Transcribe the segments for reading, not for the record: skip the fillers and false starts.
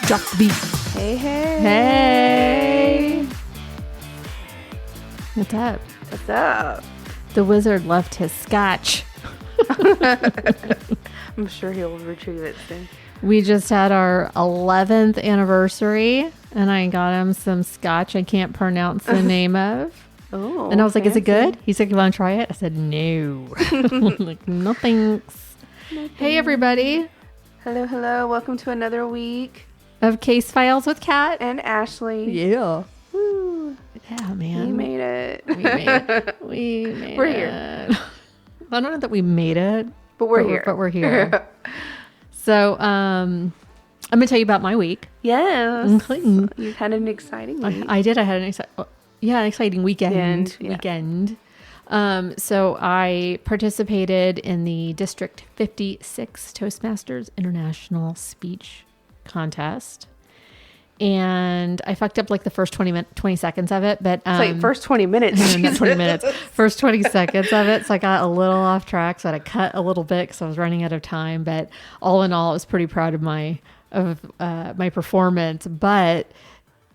Drop the beat. Hey. Hey. What's up? What's up? The wizard left his scotch. I'm sure he'll retrieve it soon. We just had our 11th anniversary, and I got him some scotch I can't pronounce the name of. Oh, and I was like, fancy. is it good? He's like, you want to try it? I said, no. Like, no thanks. Hey, everybody. Hello. Welcome to another week. Of Case Files with Kat. And Ashley. Yeah. Woo. Yeah, man. We made it. We made it. We're here. I don't know that we made it. But we're here. But we're here. So, I'm going to tell you about my week. Yes. Mhm. You had an exciting week. I did. I had an exciting weekend. Yeah. So I participated in the District 56 Toastmasters International Speech Contest. And I fucked up like the first 20 seconds of it, but it's like first 20 minutes. not 20 minutes, first 20 seconds of it. So I got a little off track. So I had to cut a little bit because I was running out of time. But all in all, I was pretty proud of my performance. But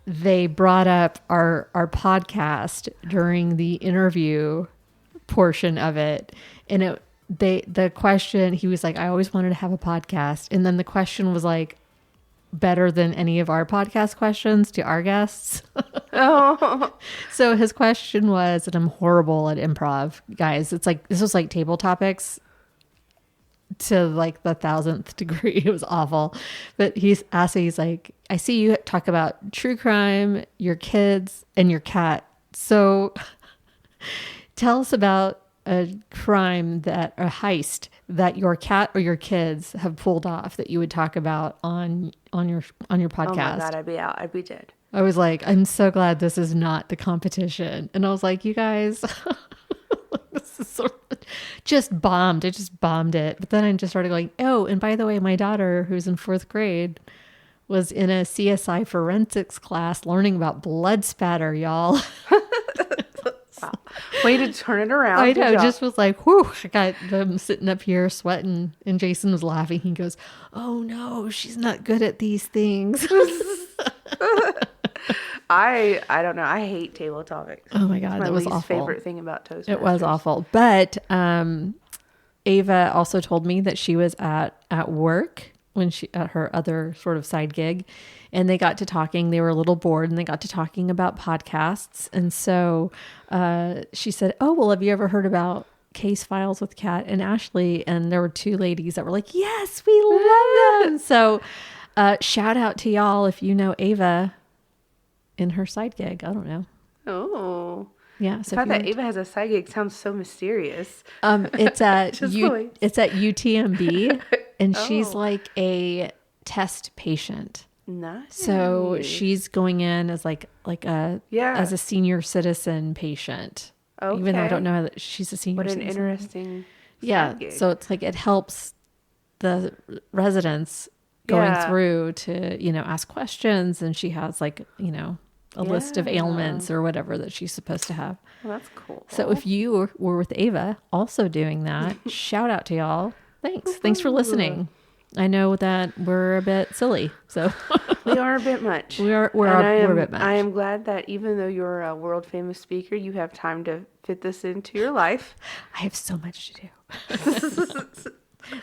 they brought up our podcast during the interview portion of it, and the question, he was like, I always wanted to have a podcast, and then the question was like better than any of our podcast questions to our guests. Oh. So his question was, and I'm horrible at improv, guys. It's like, this was like table topics to like the 1000th degree. It was awful. But he's like, I see you talk about true crime, your kids, and your cat. So tell us about a crime, a heist that your cat or your kids have pulled off that you would talk about on your podcast. Oh my God, I'd be out. I'd be dead. I was like, I'm so glad this is not the competition. And I was like, you guys, this is just bombed. It just bombed it. But then I just started going, oh, and by the way, my daughter, who's in 4th grade, was in a CSI forensics class learning about blood spatter, y'all. Wow. Way to turn it around. I know, just was like, whew, I got them sitting up here sweating, and Jason was laughing. He goes, oh no, she's not good at these things. I don't know. I hate table topics. Oh my God, that was awful. My least favorite thing about Toastmasters. It was awful. But Ava also told me that she was at work when at her other sort of side gig, and they got to talking. They were a little bored, and they got to talking about podcasts. And so she said, oh, well, have you ever heard about Case Files with Kat and Ashley? And there were 2 ladies that were like, yes, we love them. So shout out to y'all if you know Ava in her side gig. I don't know. Oh. Yeah. So the fact that Ava has a side gig sounds so mysterious. It's at it's at UTMB, and she's like a test patient. Nice. So she's going in as like as a senior citizen patient. Okay. Even though I don't know that she's a senior citizen. What an interesting side gig. So it's like it helps the residents going through to, ask questions, and she has like, a list of ailments or whatever that she's supposed to have. Well, that's cool. So if you were with Ava also doing that, shout out to y'all. Thanks for listening. I know that we're a bit silly, so we are a bit much. We're a bit much. I am glad that even though you're a world famous speaker, you have time to fit this into your life. I have so much to do.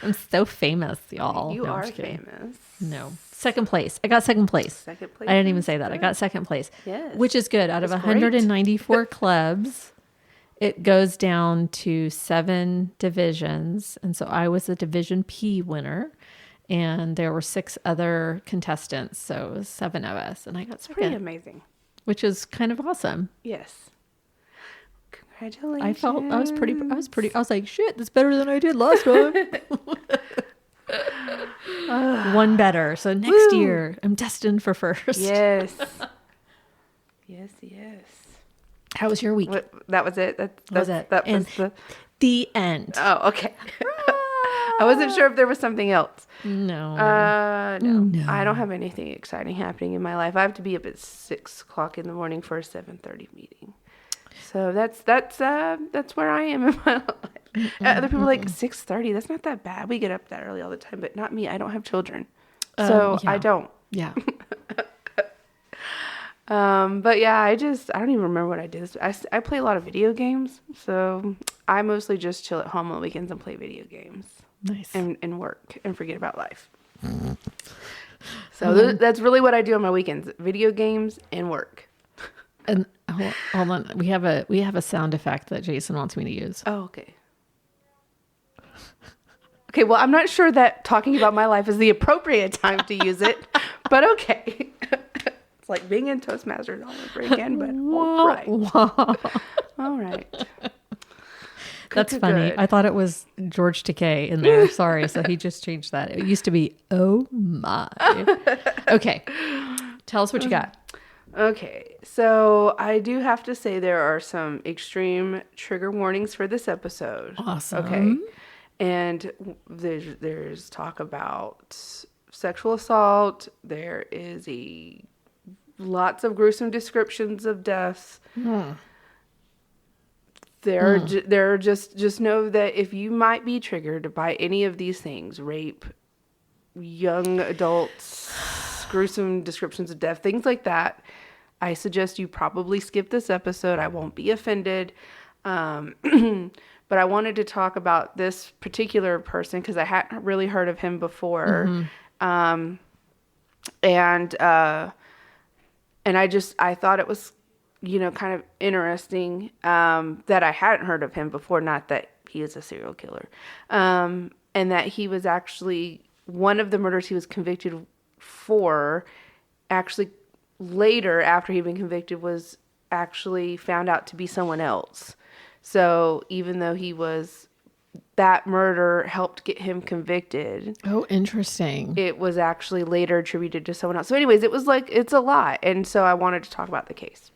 I'm so famous, y'all. You are famous. No. Second place. I got second place. Second place. I didn't even say that. I got second place. Yes. Which is good. Out of 194 clubs, it goes down to 7 divisions. And so I was a Division P winner. And there were 6 other contestants. So it was 7 of us. And I got second. Pretty amazing. Which is kind of awesome. Yes. Congratulations. I was like, shit, that's better than I did last time. One better. So next year, I'm destined for first. Yes. Yes. How was your week? That was it? That was it. That was the end. Oh, okay. I wasn't sure if there was something else. No. No. I don't have anything exciting happening in my life. I have to be up at 6 o'clock in the morning for a 7:30 meeting. So that's where I am in my life. Other people are like 6:30. That's not that bad. We get up that early all the time, but not me. I don't have children, so yeah. I don't. Yeah. But yeah, I don't even remember what I did. I play a lot of video games, so I mostly just chill at home on the weekends and play video games. Nice. And work and forget about life. So that's really what I do on my weekends: video games and work. And hold on, we have a sound effect that Jason wants me to use. Oh, okay. Okay, well, I'm not sure that talking about my life is the appropriate time to use it, but okay. It's like being in Toastmasters all over again, but all right. All right. That's funny. I thought it was George Takei in there. Sorry. So he just changed that. It used to be, oh my. Okay. Tell us what you got. Okay. So I do have to say there are some extreme trigger warnings for this episode. Awesome. Okay. And there's talk about sexual assault. There is lots of gruesome descriptions of deaths. There are just know that if you might be triggered by any of these things, rape, young adults, gruesome descriptions of death, things like that, I suggest you probably skip this episode. I won't be offended. But I wanted to talk about this particular person because I hadn't really heard of him before. And I thought it was, kind of interesting that I hadn't heard of him before. Not that he is a serial killer. And that he was actually, one of the murders he was convicted for, actually later after he'd been convicted, was actually found out to be someone else. So even though that murder helped get him convicted. Oh, interesting. It was actually later attributed to someone else. So anyways, it was it's a lot. And so I wanted to talk about the case.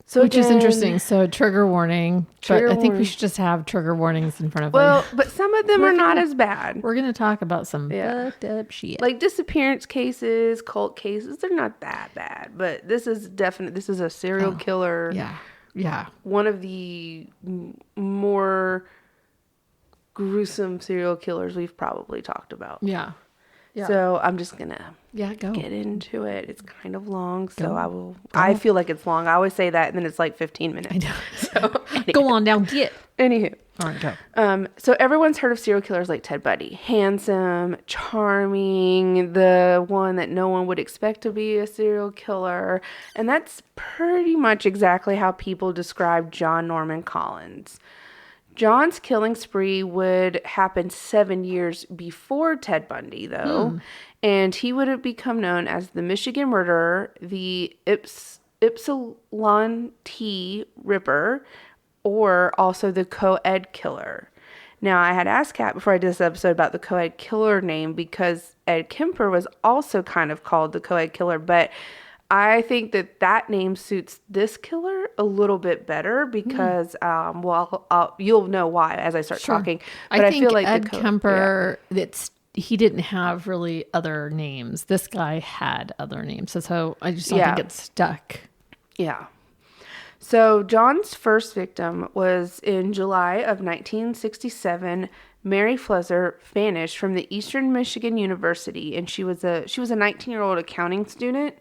So Which is interesting. So trigger warning. But I think we should just have trigger warnings in front of Well, but some of them are not as bad. We're going to talk about some fucked up shit. Like disappearance cases, cult cases, they're not that bad. But this is a serial killer. Yeah. Yeah. One of the more gruesome serial killers we've probably talked about. Yeah. Yeah. So I'm just going to get into it. It's kind of long, so I feel like it's long. I always say that, and then it's like 15 minutes. I know. So, anyway. Go on down, Anywho. All right, go. So everyone's heard of serial killers like Ted Bundy. Handsome, charming, the one that no one would expect to be a serial killer. And that's pretty much exactly how people describe John Norman Collins. John's killing spree would happen 7 years before Ted Bundy, though. And he would have become known as the Michigan Murderer, the Ypsilanti Ripper, or also the co-ed killer. Now, I had asked Kat before I did this episode about the co-ed killer name because Ed Kemper was also kind of called the co-ed killer, but I think that name suits this killer a little bit better because, you'll know why as I start talking. But I feel like Ed Kemper, he didn't have really other names. This guy had other names. So I just don't think it's stuck. Yeah. So John's first victim was in July of 1967. Mary Flesser vanished from the Eastern Michigan University, and she was a 19-year-old accounting student.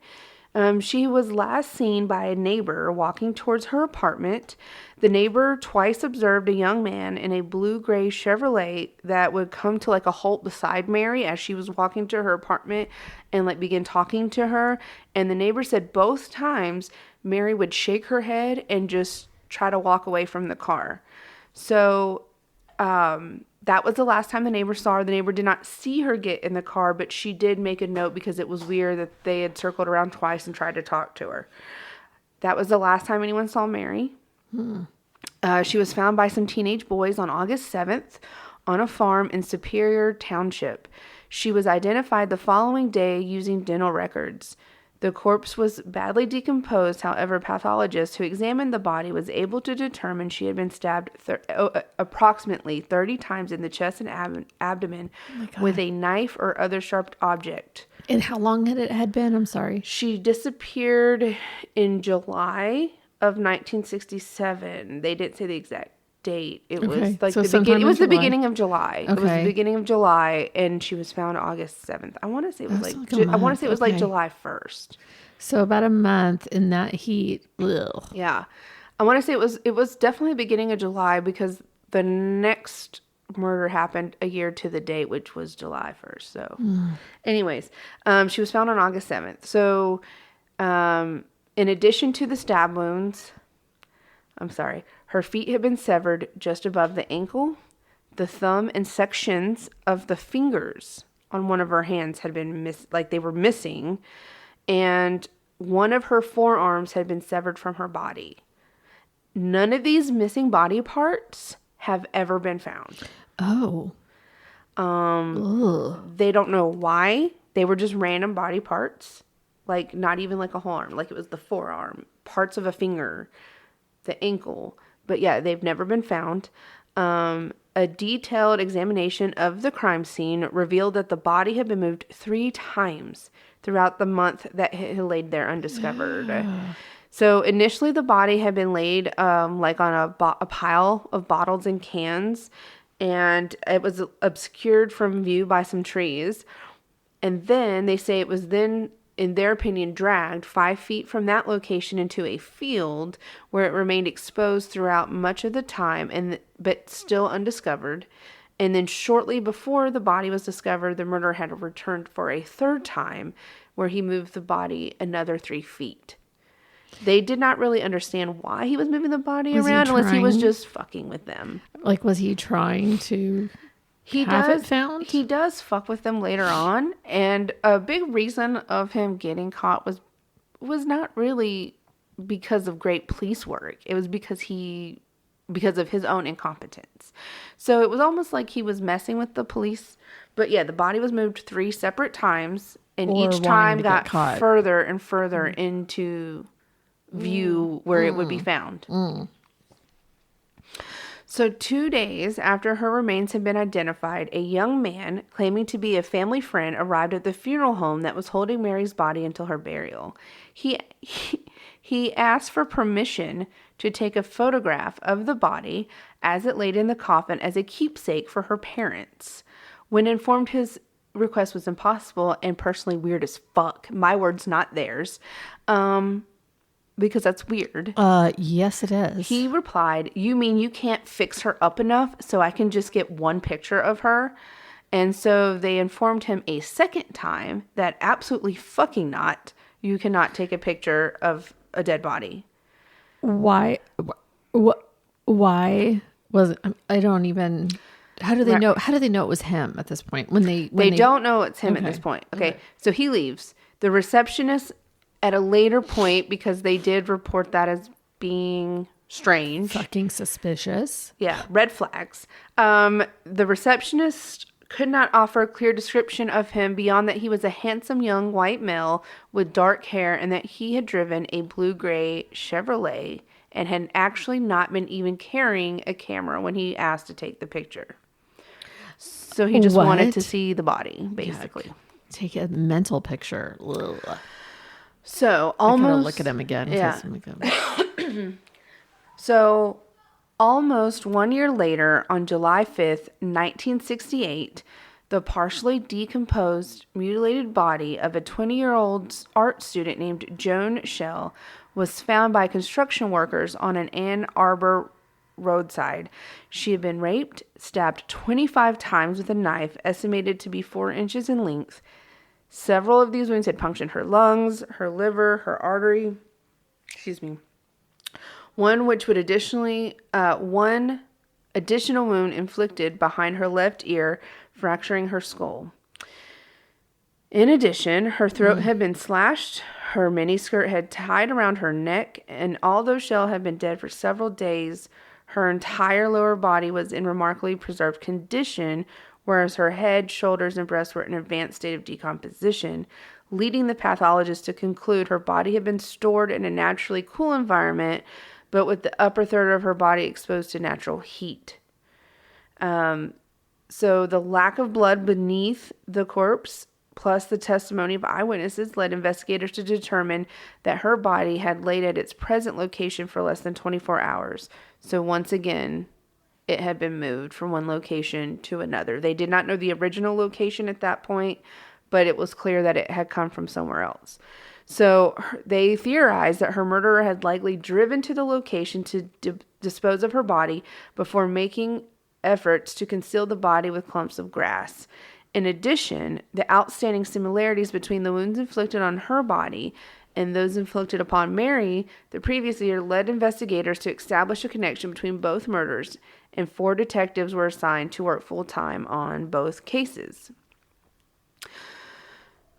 She was last seen by a neighbor walking towards her apartment. The neighbor twice observed a young man in a blue-gray Chevrolet that would come to a halt beside Mary as she was walking to her apartment and begin talking to her. And the neighbor said both times Mary would shake her head and just try to walk away from the car. So that was the last time the neighbor saw her. The neighbor did not see her get in the car, but she did make a note because it was weird that they had circled around twice and tried to talk to her. That was the last time anyone saw Mary. She was found by some teenage boys on August 7th on a farm in Superior Township. She was identified the following day using dental records. The corpse was badly decomposed. However, pathologists who examined the body was able to determine she had been stabbed approximately 30 times in the chest and abdomen with a knife or other sharp object. And how long had been? I'm sorry. She disappeared in July of 1967. They didn't say the exact date. It Okay. was like So the sometime beginning. It in was the July. beginning of July. It was the Okay. beginning of July, and she was found August 7th. I want to say it was That's like, like a I want to month. say it was like Okay. July 1st. So about a month in that heat. Ugh. Yeah, I want to say it was definitely the beginning of July because the next murder happened a year to the date, which was July 1st. So, anyways, she was found on August 7th. So, in addition to the stab wounds, her feet had been severed just above the ankle. The thumb and sections of the fingers on one of her hands had been they were missing, and one of her forearms had been severed from her body. None of these missing body parts have ever been found. Oh. They don't know why. They were just random body parts. Like, not even like a whole arm. Like, it was the forearm, parts of a finger, the ankle. But yeah, they've never been found. A detailed examination of the crime scene revealed that the body had been moved 3 times throughout the month that it had laid there undiscovered. So initially the body had been laid like on a pile of bottles and cans, and it was obscured from view by some trees. And then they say it was then, in their opinion, dragged 5 feet from that location into a field where it remained exposed throughout much of the time, but still undiscovered. And then shortly before the body was discovered, the murderer had returned for a 3rd time, where he moved the body another 3 feet. They did not really understand why he was moving the body around unless he was just fucking with them. Like, was he trying to have it found? He does fuck with them later on. And a big reason of him getting caught was not really because of great police work. It was because of his own incompetence. So it was almost like he was messing with the police. But yeah, the body was moved 3 separate times, and each time got further and further into view where it would be found. So 2 days after her remains had been identified, a young man claiming to be a family friend arrived at the funeral home that was holding Mary's body until her burial. He asked for permission to take a photograph of the body as it laid in the coffin as a keepsake for her parents. When informed his request was impossible and personally weird as fuck, my words, not theirs, because that's weird. Yes, it is. He replied, "You mean you can't fix her up enough so I can just get one picture of her?" And so they informed him a second time that absolutely fucking not. You cannot take a picture of a dead body. Why? Why was it? I don't even. How do they know? How do they know it was him at this point? When they don't know it's him at this point. Okay, so he leaves. The receptionist at a later point, because they did report that as being strange, fucking suspicious. Yeah, red flags. The receptionist could not offer a clear description of him beyond that he was a handsome young white male with dark hair and that he had driven a blue-gray Chevrolet and had actually not been even carrying a camera when he asked to take the picture. So he just wanted to see the body, basically. Yuck. Take a mental picture. Ugh. So I gotta look at him again. Yeah. So almost 1 year later, on July 5th, 1968, the partially decomposed, mutilated body of a 20-year-old art student named Joan Schell was found by construction workers on an Ann Arbor roadside. She had been raped, stabbed 25 times with a knife estimated to be 4 inches in length. Several of these wounds had punctured her lungs, her liver, her artery. One additional wound inflicted behind her left ear, fracturing her skull. In addition, her throat had been slashed, her miniskirt had tied around her neck, and although Schell had been dead for several days, her entire lower body was in remarkably preserved condition, whereas her head, shoulders, and breasts were in an advanced state of decomposition, leading the pathologist to conclude her body had been stored in a naturally cool environment, but with the upper third of her body exposed to natural heat. So the lack of blood beneath the corpse, plus the testimony of eyewitnesses, led investigators to determine that her body had laid at its present location for less than 24 hours. So once again, it had been moved from one location to another. They did not know the original location at that point, but it was clear that it had come from somewhere else. So they theorized that her murderer had likely driven to the location to dispose of her body before making efforts to conceal the body with clumps of grass. In addition, the outstanding similarities between the wounds inflicted on her body and those inflicted upon Mary the previous year led investigators to establish a connection between both murders, and 4 detectives were assigned to work full-time on both cases.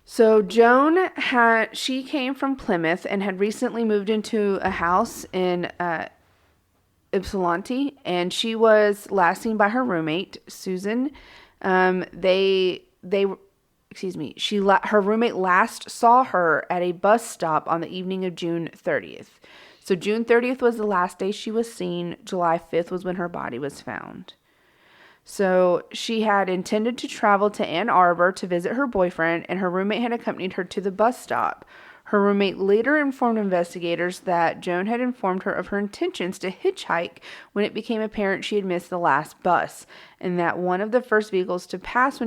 So Joan she came from Plymouth and had recently moved into a house in Ypsilanti, and she was last seen by her roommate, Susan. Her roommate last saw her at a bus stop on the evening of June 30th. So June 30th was the last day she was seen. July 5th was when her body was found. So she had intended to travel to Ann Arbor to visit her boyfriend, and her roommate had accompanied her to the bus stop. Her roommate later informed investigators that Joan had informed her of her intentions to hitchhike when it became apparent she had missed the last bus, and that one of the first vehicles to pass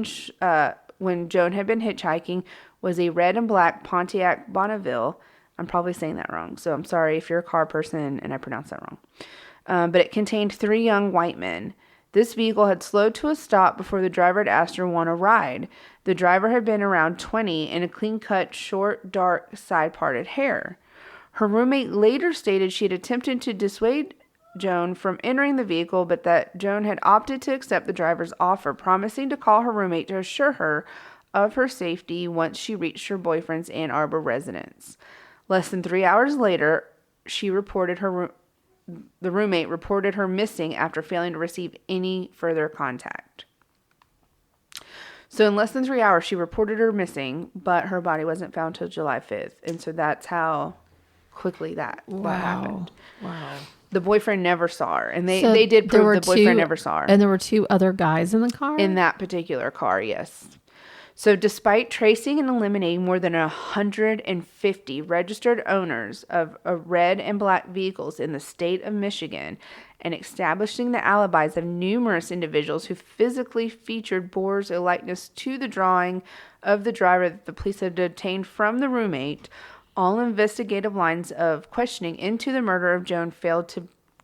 when Joan had been hitchhiking was a red and black Pontiac Bonneville. I'm probably saying that wrong, so I'm sorry if you're a car person and I pronounced that wrong. But it contained 3 young white men. This vehicle had slowed to a stop before the driver had asked her want a ride. The driver had been around 20 and a clean-cut, short, dark, side-parted hair. Her roommate later stated she had attempted to dissuade Joan from entering the vehicle, but that Joan had opted to accept the driver's offer, promising to call her roommate to assure her of her safety once she reached her boyfriend's Ann Arbor residence. Less than 3 hours later, the roommate reported her missing after failing to receive any further contact. So in less than 3 hours, she reported her missing, but her body wasn't found till July 5th. And so that's how quickly that happened. Wow. The boyfriend never saw her. And they did prove the boyfriend never saw her. And there were 2 other guys in the car? In that particular car, yes. So despite tracing and eliminating more than 150 registered owners of red and black vehicles in the state of Michigan and establishing the alibis of numerous individuals who physically featured bores a likeness to the drawing of the driver that the police had obtained from the roommate, all investigative lines of questioning into the murder of Joan failed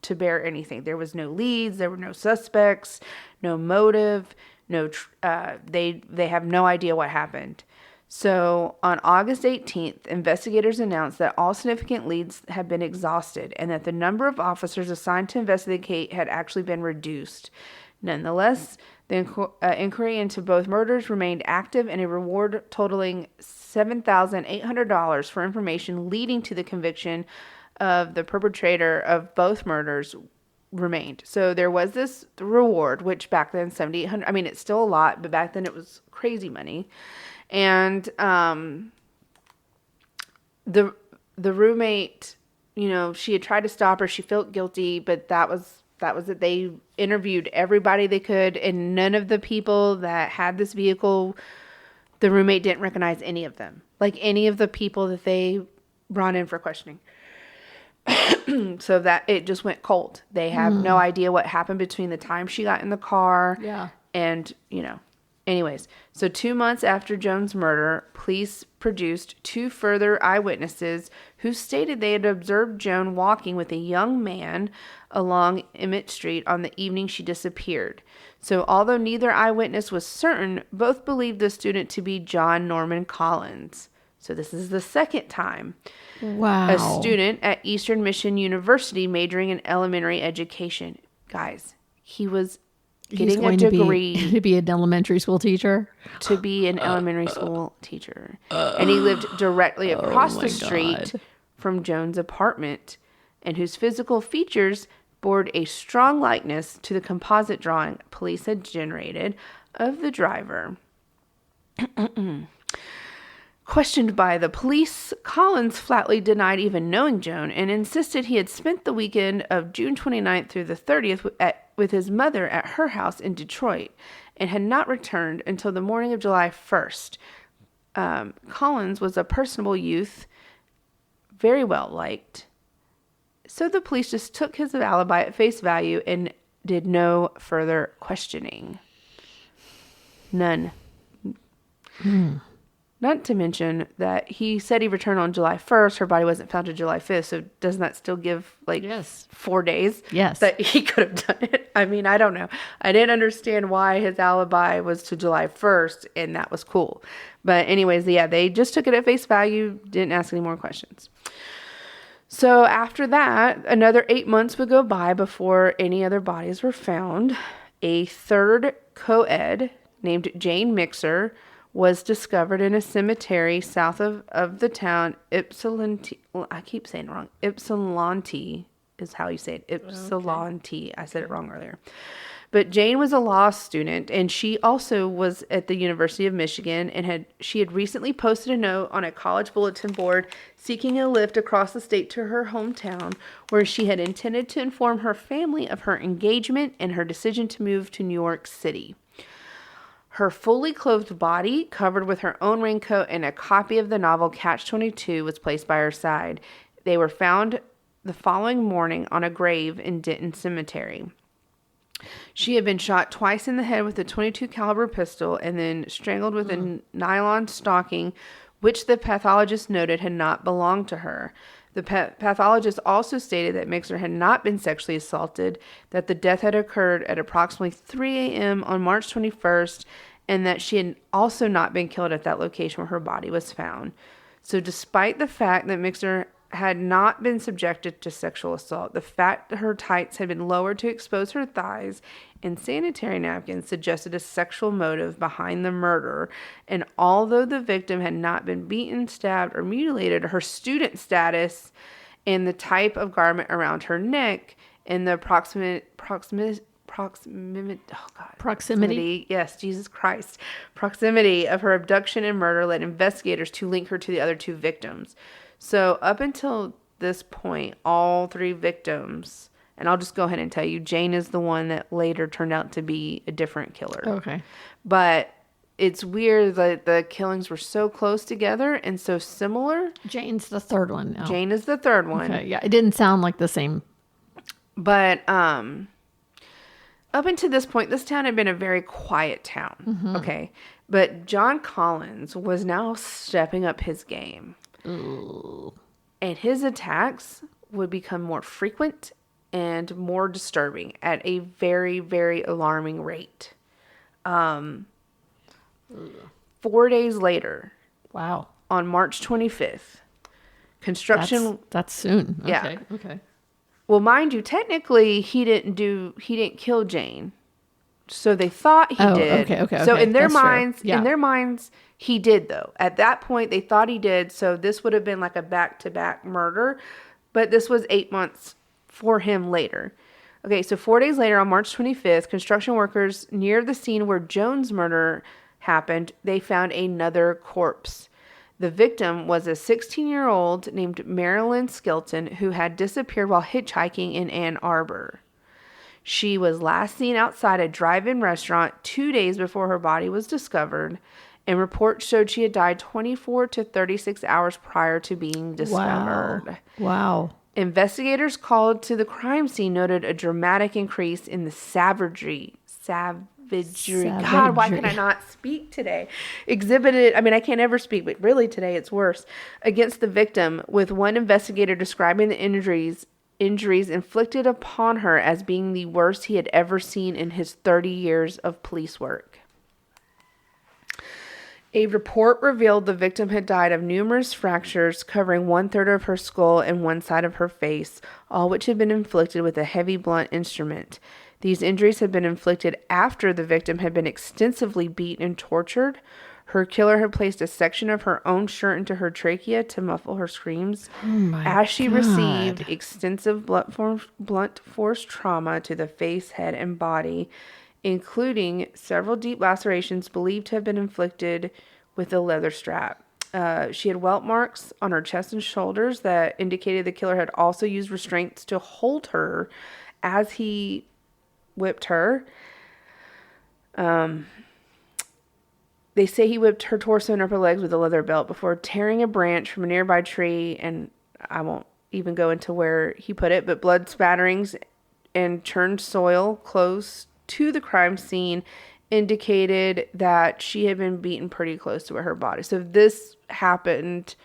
to bear anything. There was no leads, there were no suspects, no motive. No, they have no idea what happened. So on August 18th, investigators announced that all significant leads had been exhausted and that the number of officers assigned to investigate had actually been reduced. Nonetheless, the inquiry into both murders remained active, and a reward totaling $7,800 for information leading to the conviction of the perpetrator of both murders remained. So there was this reward, which back then $7,800. I mean, it's still a lot, but back then it was crazy money. And the roommate, she had tried to stop her. She felt guilty, but that was it. They interviewed everybody they could, and none of the people that had this vehicle, the roommate didn't recognize any of them, like any of the people that they brought in for questioning. So that it just went cold. They have no idea what happened between the time she got in the car. Yeah. And, anyways. So 2 months after Joan's murder, police produced 2 further eyewitnesses who stated they had observed Joan walking with a young man along Emmett Street on the evening she disappeared. So although neither eyewitness was certain, both believed the student to be John Norman Collins. So this is the second time. Wow. A student at Eastern Michigan University majoring in elementary education. Guys, he was getting a degree to be an elementary school teacher. To be an elementary school teacher. And he lived directly across the street from Joan's apartment, and whose physical features bore a strong likeness to the composite drawing police had generated of the driver. Questioned by the police, Collins flatly denied even knowing Joan and insisted he had spent the weekend of June 29th through the 30th with his mother at her house in Detroit and had not returned until the morning of July 1st. Collins was a personable youth, very well liked. So the police just took his alibi at face value and did no further questioning. None. Not to mention that he said he returned on July 1st. Her body wasn't found until July 5th. So doesn't that still give 4 days that he could have done it? I mean, I don't know. I didn't understand why his alibi was to July 1st, and that was cool. But anyways, they just took it at face value, didn't ask any more questions. So after that, another 8 months would go by before any other bodies were found. A third co-ed named Jane Mixer was discovered in a cemetery south of the town Ypsilanti. I keep saying it wrong. Ypsilanti is how you say it. Ypsilanti. Okay. I said it wrong earlier. But Jane was a law student, and she also was at the University of Michigan, and she had recently posted a note on a college bulletin board seeking a lift across the state to her hometown, where she had intended to inform her family of her engagement and her decision to move to New York City. Her fully clothed body, covered with her own raincoat and a copy of the novel Catch-22, was placed by her side. They were found the following morning on a grave in Denton Cemetery. She had been shot twice in the head with a .22 caliber pistol and then strangled with a nylon stocking, which the pathologist noted had not belonged to her. The pathologist also stated that Mixer had not been sexually assaulted, that the death had occurred at approximately 3 a.m. on March 21st, and that she had also not been killed at that location where her body was found. So despite the fact that Mixer had not been subjected to sexual assault, the fact that her tights had been lowered to expose her thighs and sanitary napkins suggested a sexual motive behind the murder. And although the victim had not been beaten, stabbed, or mutilated, her student status and the type of garment around her neck and the proximity, yes, Jesus Christ, proximity of her abduction and murder led investigators to link her to the other two victims. So up until this point, all three victims, and I'll just go ahead and tell you, Jane is the one that later turned out to be a different killer. Okay. But it's weird that the killings were so close together and so similar. Jane's the third one now. Jane is the third one. Okay, yeah, it didn't sound like the same. But up until this point, this town had been a very quiet town. Mm-hmm. Okay. But John Collins was now stepping up his game. Ooh. And his attacks would become more frequent and more disturbing at a very, very alarming rate. 4 days later. Wow. On March 25th, construction. That's soon. Okay. Yeah. Okay. Well, mind you, technically he didn't kill Jane. So they thought he did. Okay. So in their minds, he did though. At that point, they thought he did. So this would have been like a back-to-back murder, but this was 8 months for him later. Okay, so 4 days later, on March 25th, construction workers near the scene where Joan's murder happened, they found another corpse. The victim was a 16-year-old named Marilyn Skelton who had disappeared while hitchhiking in Ann Arbor. She was last seen outside a drive-in restaurant 2 days before her body was discovered, and reports showed she had died 24 to 36 hours prior to being discovered. Wow. Investigators called to the crime scene noted a dramatic increase in the savagery. God, why can I not speak today? Exhibited, I can't ever speak, but really today it's worse, against the victim, with one investigator describing the injuries inflicted upon her as being the worst he had ever seen in his 30 years of police work. A report revealed the victim had died of numerous fractures covering 1/3 of her skull and one side of her face, all which had been inflicted with a heavy blunt instrument. These injuries had been inflicted after the victim had been extensively beaten and tortured. Her killer had placed a section of her own shirt into her trachea to muffle her screams. As she received extensive blunt force trauma to the face, head, and body, including several deep lacerations believed to have been inflicted with a leather strap. She had welt marks on her chest and shoulders that indicated the killer had also used restraints to hold her as he whipped her. They say he whipped her torso and upper legs with a leather belt before tearing a branch from a nearby tree, and I won't even go into where he put it, but blood spatterings and churned soil close to the crime scene indicated that she had been beaten pretty close to her body. So this happened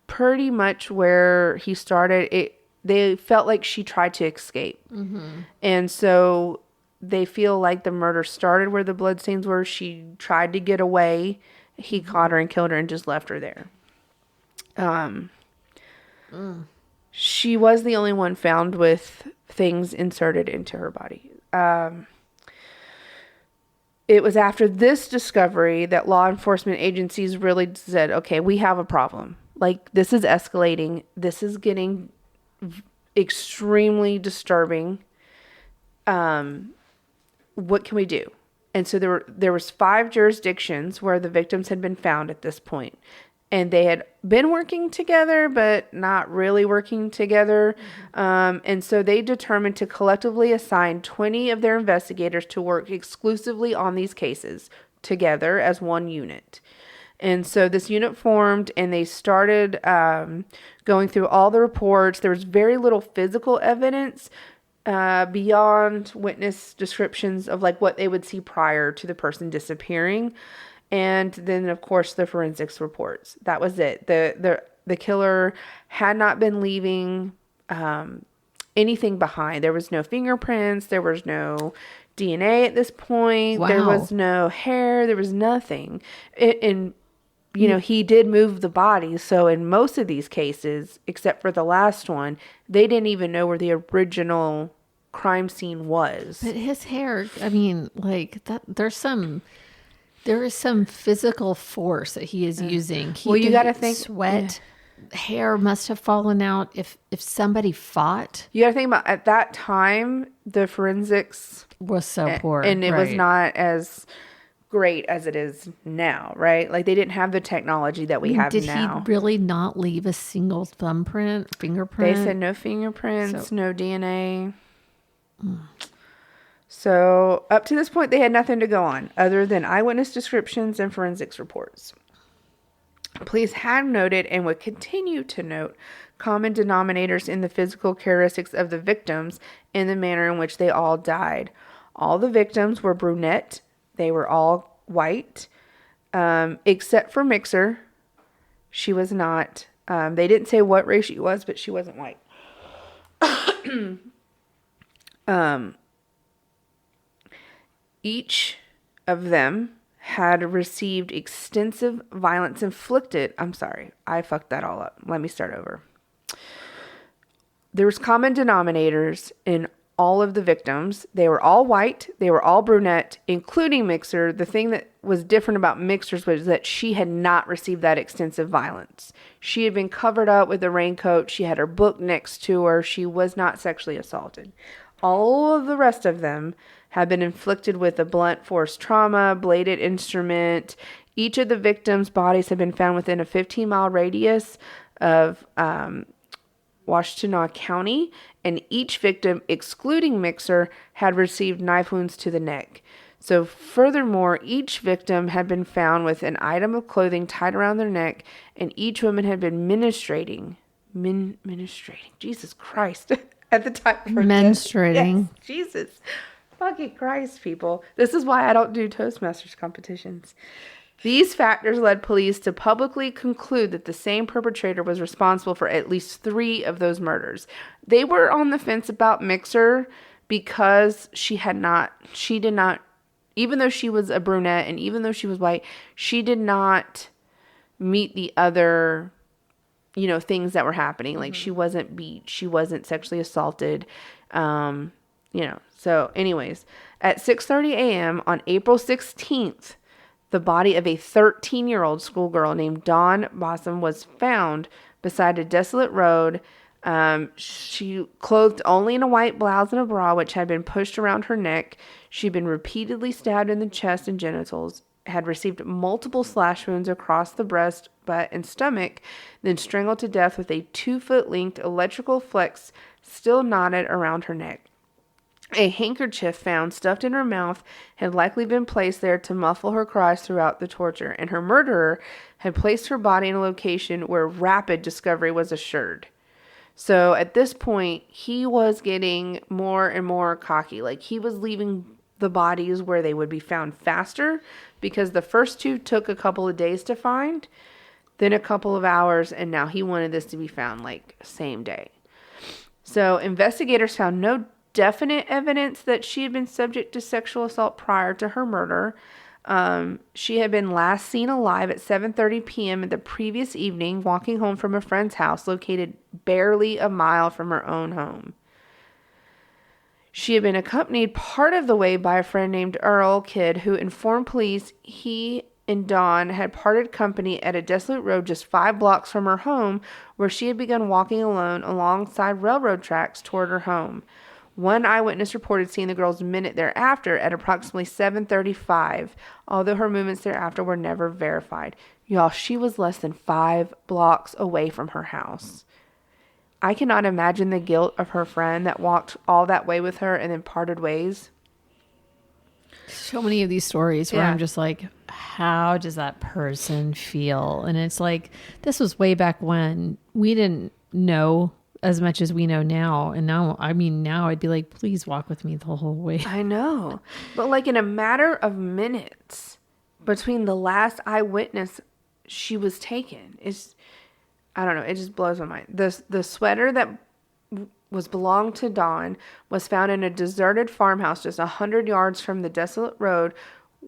pretty much where he started. They felt like she tried to escape. Mm-hmm. And so they feel like the murder started where the bloodstains were. She tried to get away. He caught her and killed her and just left her there. She was the only one found with things inserted into her body. It was after this discovery that law enforcement agencies really said, okay, we have a problem. Like, this is escalating. This is getting extremely disturbing. What can we do? And so there was 5 jurisdictions where the victims had been found at this point. And they had been working together, but not really working together. And so they determined to collectively assign 20 of their investigators to work exclusively on these cases together as one unit. And so this unit formed, and they started going through all the reports. There was very little physical evidence beyond witness descriptions of like what they would see prior to the person disappearing. And then, of course, the forensics reports. That was it. The killer had not been leaving anything behind. There was no fingerprints. There was no DNA at this point. Wow. There was no hair. There was nothing. And, you know, he did move the body. So in most of these cases, except for the last one, they didn't even know where the original crime scene was. But his hair, I mean, like that, there is some physical force that he is using. You got to think sweat, hair must have fallen out. If somebody fought, you got to think about at that time the forensics was so poor, and it was not as great as it is now, right? Like they didn't have the technology that we have now. Did he really not leave a single fingerprint? They said no fingerprints, no DNA. So up to this point, they had nothing to go on other than eyewitness descriptions and forensics reports. Police had noted and would continue to note common denominators in the physical characteristics of the victims and the manner in which they all died. All the victims were brunette. They were all white, except for Mixer. She was not. They didn't say what race she was, but she wasn't white. Each of them had received extensive violence inflicted. I'm sorry, I fucked that all up. Let me start over. There was common denominators in all of the victims. They were all white. They were all brunette, including Mixer. The thing that was different about Mixer's was that she had not received that extensive violence. She had been covered up with a raincoat. She had her book next to her. She was not sexually assaulted. All of the rest of them had been inflicted with a blunt force trauma, bladed instrument. Each of the victims' bodies had been found within a 15-mile radius of Washtenaw County, and each victim, excluding Mixer, had received knife wounds to the neck. So furthermore, each victim had been found with an item of clothing tied around their neck, and each woman had been ministrating, Jesus Christ, at the time of her menstruating. Yes, Jesus. Fucking Christ, people. This is why I don't do Toastmasters competitions. These factors led police to publicly conclude that the same perpetrator was responsible for at least 3 of those murders. They were on the fence about Mixer because she did not, even though she was a brunette and even though she was white, she did not meet the other, things that were happening. Like she wasn't beat. She wasn't sexually assaulted. So anyways, at 6:30 a.m. on April 16th, the body of a 13-year-old schoolgirl named Dawn Bossum was found beside a desolate road. She clothed only in a white blouse and a bra, which had been pushed around her neck. She'd been repeatedly stabbed in the chest and genitals, had received multiple slash wounds across the breast, butt, and stomach, then strangled to death with a 2-foot-length electrical flex still knotted around her neck. A handkerchief found stuffed in her mouth had likely been placed there to muffle her cries throughout the torture, and her murderer had placed her body in a location where rapid discovery was assured. So at this point, he was getting more and more cocky. Like, he was leaving the bodies where they would be found faster, because the first two took a couple of days to find, then a couple of hours, and now he wanted this to be found like same day. So investigators found no definite evidence that she had been subject to sexual assault prior to her murder. She had been last seen alive at 7:30 p.m. the previous evening, walking home from a friend's house located barely a mile from her own home. She had been accompanied part of the way by a friend named Earl Kidd, who informed police he and Dawn had parted company at a desolate road just 5 blocks from her home, where she had begun walking alone alongside railroad tracks toward her home. One eyewitness reported seeing the girls a minute thereafter at approximately 7:35, although her movements thereafter were never verified. Y'all, she was less than 5 blocks away from her house. I cannot imagine the guilt of her friend that walked all that way with her and then parted ways. So many of these stories where I'm just like, how does that person feel? And it's like, this was way back when we didn't know as much as we know now. And now, I mean, now I'd be like, please walk with me the whole way. I know. But like in a matter of minutes between the last eyewitness she was taken, I don't know. It just blows my mind. The sweater that belonged to Dawn was found in a deserted farmhouse just 100 yards from the desolate road,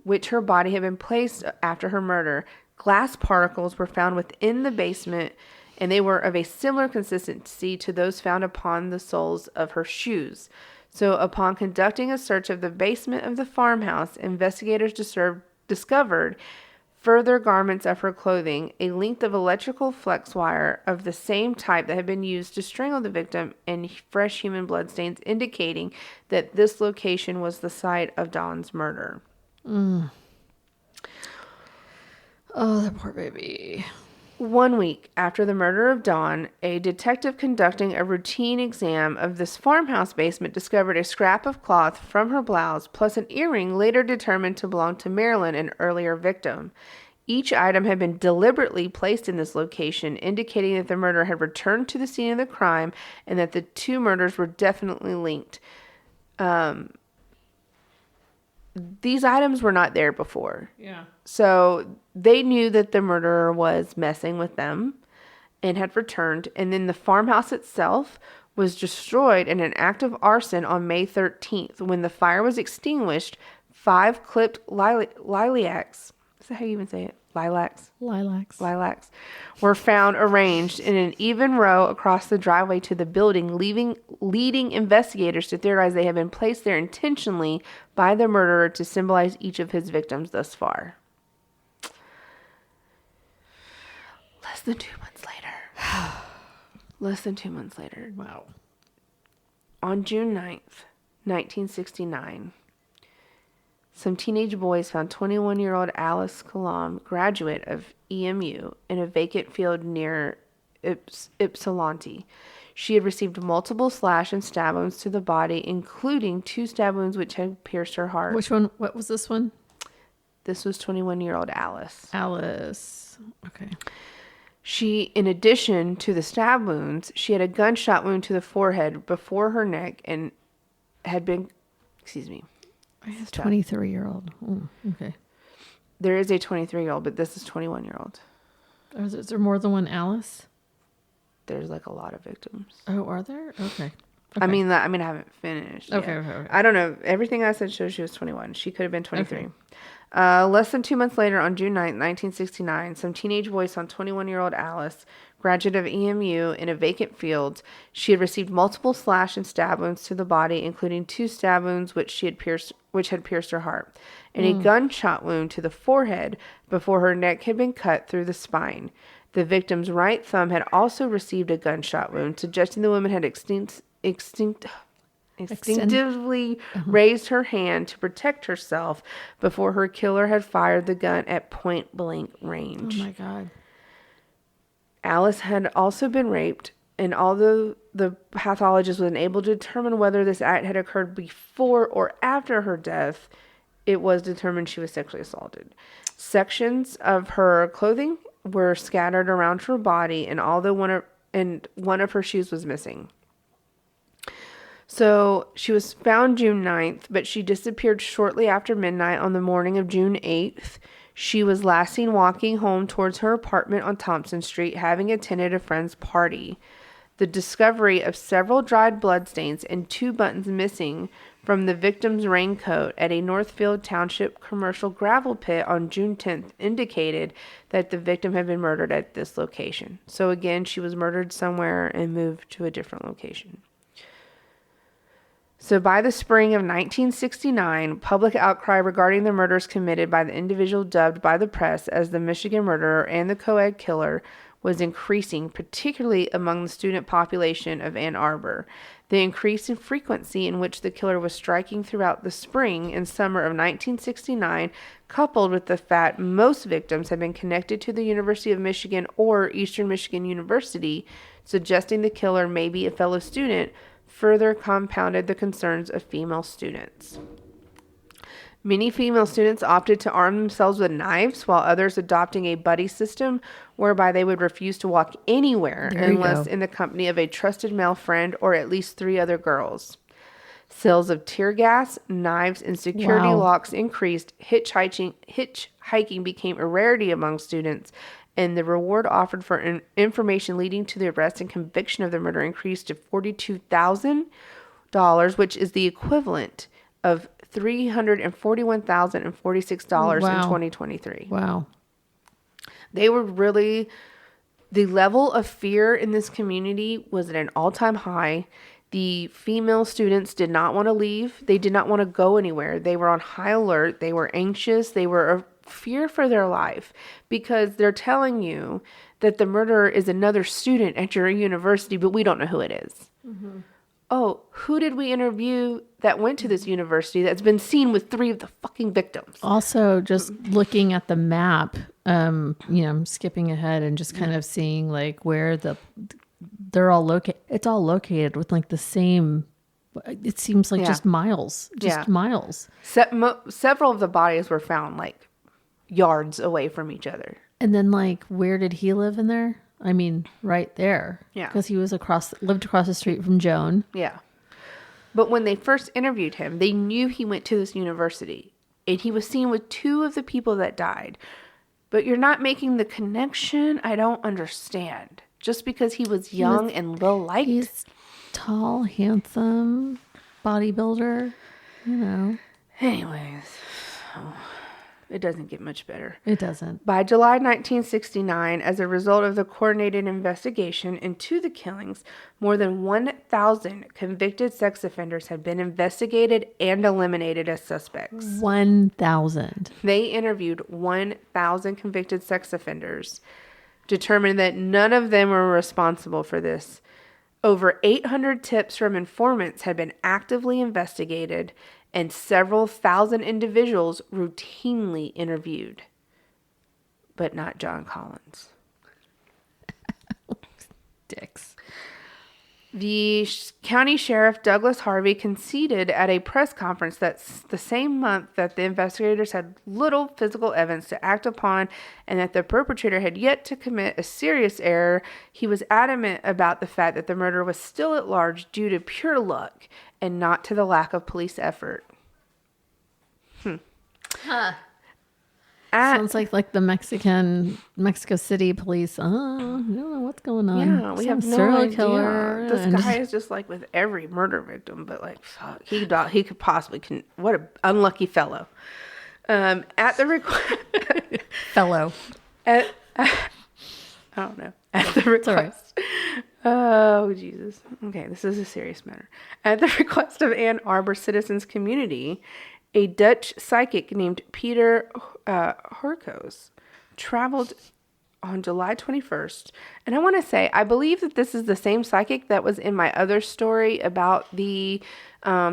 which her body had been placed after her murder. Glass particles were found within the basement, and they were of a similar consistency to those found upon the soles of her shoes. So upon conducting a search of the basement of the farmhouse, investigators discovered further garments of her clothing, a length of electrical flex wire of the same type that had been used to strangle the victim, and fresh human blood stains, indicating that this location was the site of Dawn's murder. Oh, that poor baby. 1 week after the murder of Dawn, a detective conducting a routine exam of this farmhouse basement discovered a scrap of cloth from her blouse plus an earring later determined to belong to Marilyn, an earlier victim. Each item had been deliberately placed in this location, indicating that the murderer had returned to the scene of the crime and that the two murders were definitely linked. These items were not there before. Yeah. So they knew that the murderer was messing with them and had returned. And then the farmhouse itself was destroyed in an act of arson on May 13th. When the fire was extinguished, 5 clipped lilacs. Is that how you even say it? Lilacs were found arranged in an even row across the driveway to the building, leading investigators to theorize they had been placed there intentionally by the murderer to symbolize each of his victims thus far. Less than 2 months later. Wow. On June 9th, 1969, some teenage boys found 21-year-old Alice Kalam, graduate of EMU, in a vacant field near Ypsilanti. She had received multiple slash and stab wounds to the body, including 2 stab wounds which had pierced her heart. Which one? What was this one? This was 21-year-old Alice. Alice. Okay. She, in addition to the stab wounds, she had a gunshot wound to the forehead before her neck and had been, I have 23-year-old. Okay. There is a 23-year-old, but this is 21-year-old. Is there more than one Alice? There's like a lot of victims. Oh, are there? Okay. I mean, I haven't finished. Okay. I don't know. Everything I said shows she was 21. She could have been 23. Okay. Less than 2 months later, on June 9th, 1969, some teenage boys found 21-year-old Alice, graduate of EMU, in a vacant field. She had received multiple slash and stab wounds to the body, including 2 stab wounds which had pierced her heart, and a gunshot wound to the forehead before her neck had been cut through the spine. The victim's right thumb had also received a gunshot wound, suggesting the woman had instinctively raised her hand to protect herself before her killer had fired the gun at point blank range. Oh my God. Alice had also been raped, and although the pathologist was unable to determine whether this act had occurred before or after her death, it was determined she was sexually assaulted. Sections of her clothing were scattered around her body, and although one and one of her shoes was missing. So she was found June 9th, but she disappeared shortly after midnight on the morning of June 8th. She was last seen walking home towards her apartment on Thompson Street, having attended a friend's party. The discovery of several dried bloodstains and 2 buttons missing from the victim's raincoat at a Northfield Township commercial gravel pit on June 10th indicated that the victim had been murdered at this location. So again, she was murdered somewhere and moved to a different location. So by the spring of 1969, public outcry regarding the murders committed by the individual dubbed by the press as the Michigan murderer and the co-ed killer was increasing, particularly among the student population of Ann Arbor. The increase in frequency in which the killer was striking throughout the spring and summer of 1969, coupled with the fact most victims had been connected to the University of Michigan or Eastern Michigan University, suggesting the killer may be a fellow student, further compounded the concerns of female students. Many female students opted to arm themselves with knives, while others adopting a buddy system whereby they would refuse to walk anywhere unless in the company of a trusted male friend or at least 3 other girls. Sales of tear gas, knives, and security locks increased. Hitchhiking became a rarity among students, and the reward offered for information leading to the arrest and conviction of the murder increased to $42,000, which is the equivalent of $341,046 in 2023. Wow. They were really, the level of fear in this community was at an all-time high. The female students did not want to leave. They did not want to go anywhere. They were on high alert. They were anxious. They were fear for their life because they're telling you that the murderer is another student at your university, but we don't know who it is. Mm-hmm. Oh, who did we interview that went to this university that's been seen with 3 of the fucking victims? Also, just looking at the map, I'm skipping ahead and just kind of seeing like where they're all located. It's all located with like the same. It seems like just miles, miles. Several of the bodies were found like yards away from each other. And then like, where did he live in there? I mean, right there. Yeah. Because he was lived across the street from Joan. Yeah. But when they first interviewed him, they knew he went to this university. And he was seen with 2 of the people that died. But you're not making the connection. I don't understand. Just because he was young and well-liked. He's tall, handsome, bodybuilder, Anyways. It doesn't get much better. It doesn't. By July 1969, as a result of the coordinated investigation into the killings, more than 1,000 convicted sex offenders had been investigated and eliminated as suspects. 1,000. They interviewed 1,000 convicted sex offenders, determined that none of them were responsible for this. Over 800 tips from informants had been actively investigated, and several thousand individuals routinely interviewed. But not John Collins. Dicks. The county sheriff, Douglas Harvey, conceded at a press conference that the same month that the investigators had little physical evidence to act upon and that the perpetrator had yet to commit a serious error. He was adamant about the fact that the murder was still at large due to pure luck and not to the lack of police effort. Sounds like the Mexico City police. Oh, I don't know what's going on. Yeah, we have no serial idea. killer. This guy is just like with every murder victim, but like, fuck, he could possibly. What an unlucky fellow. At the request, fellow. I don't know. At the request. Oh, Jesus. Okay, this is a serious matter. At the request of Ann Arbor Citizens Community, a Dutch psychic named Peter Hurkos traveled on July 21st. And I want to say, I believe that this is the same psychic that was in my other story about the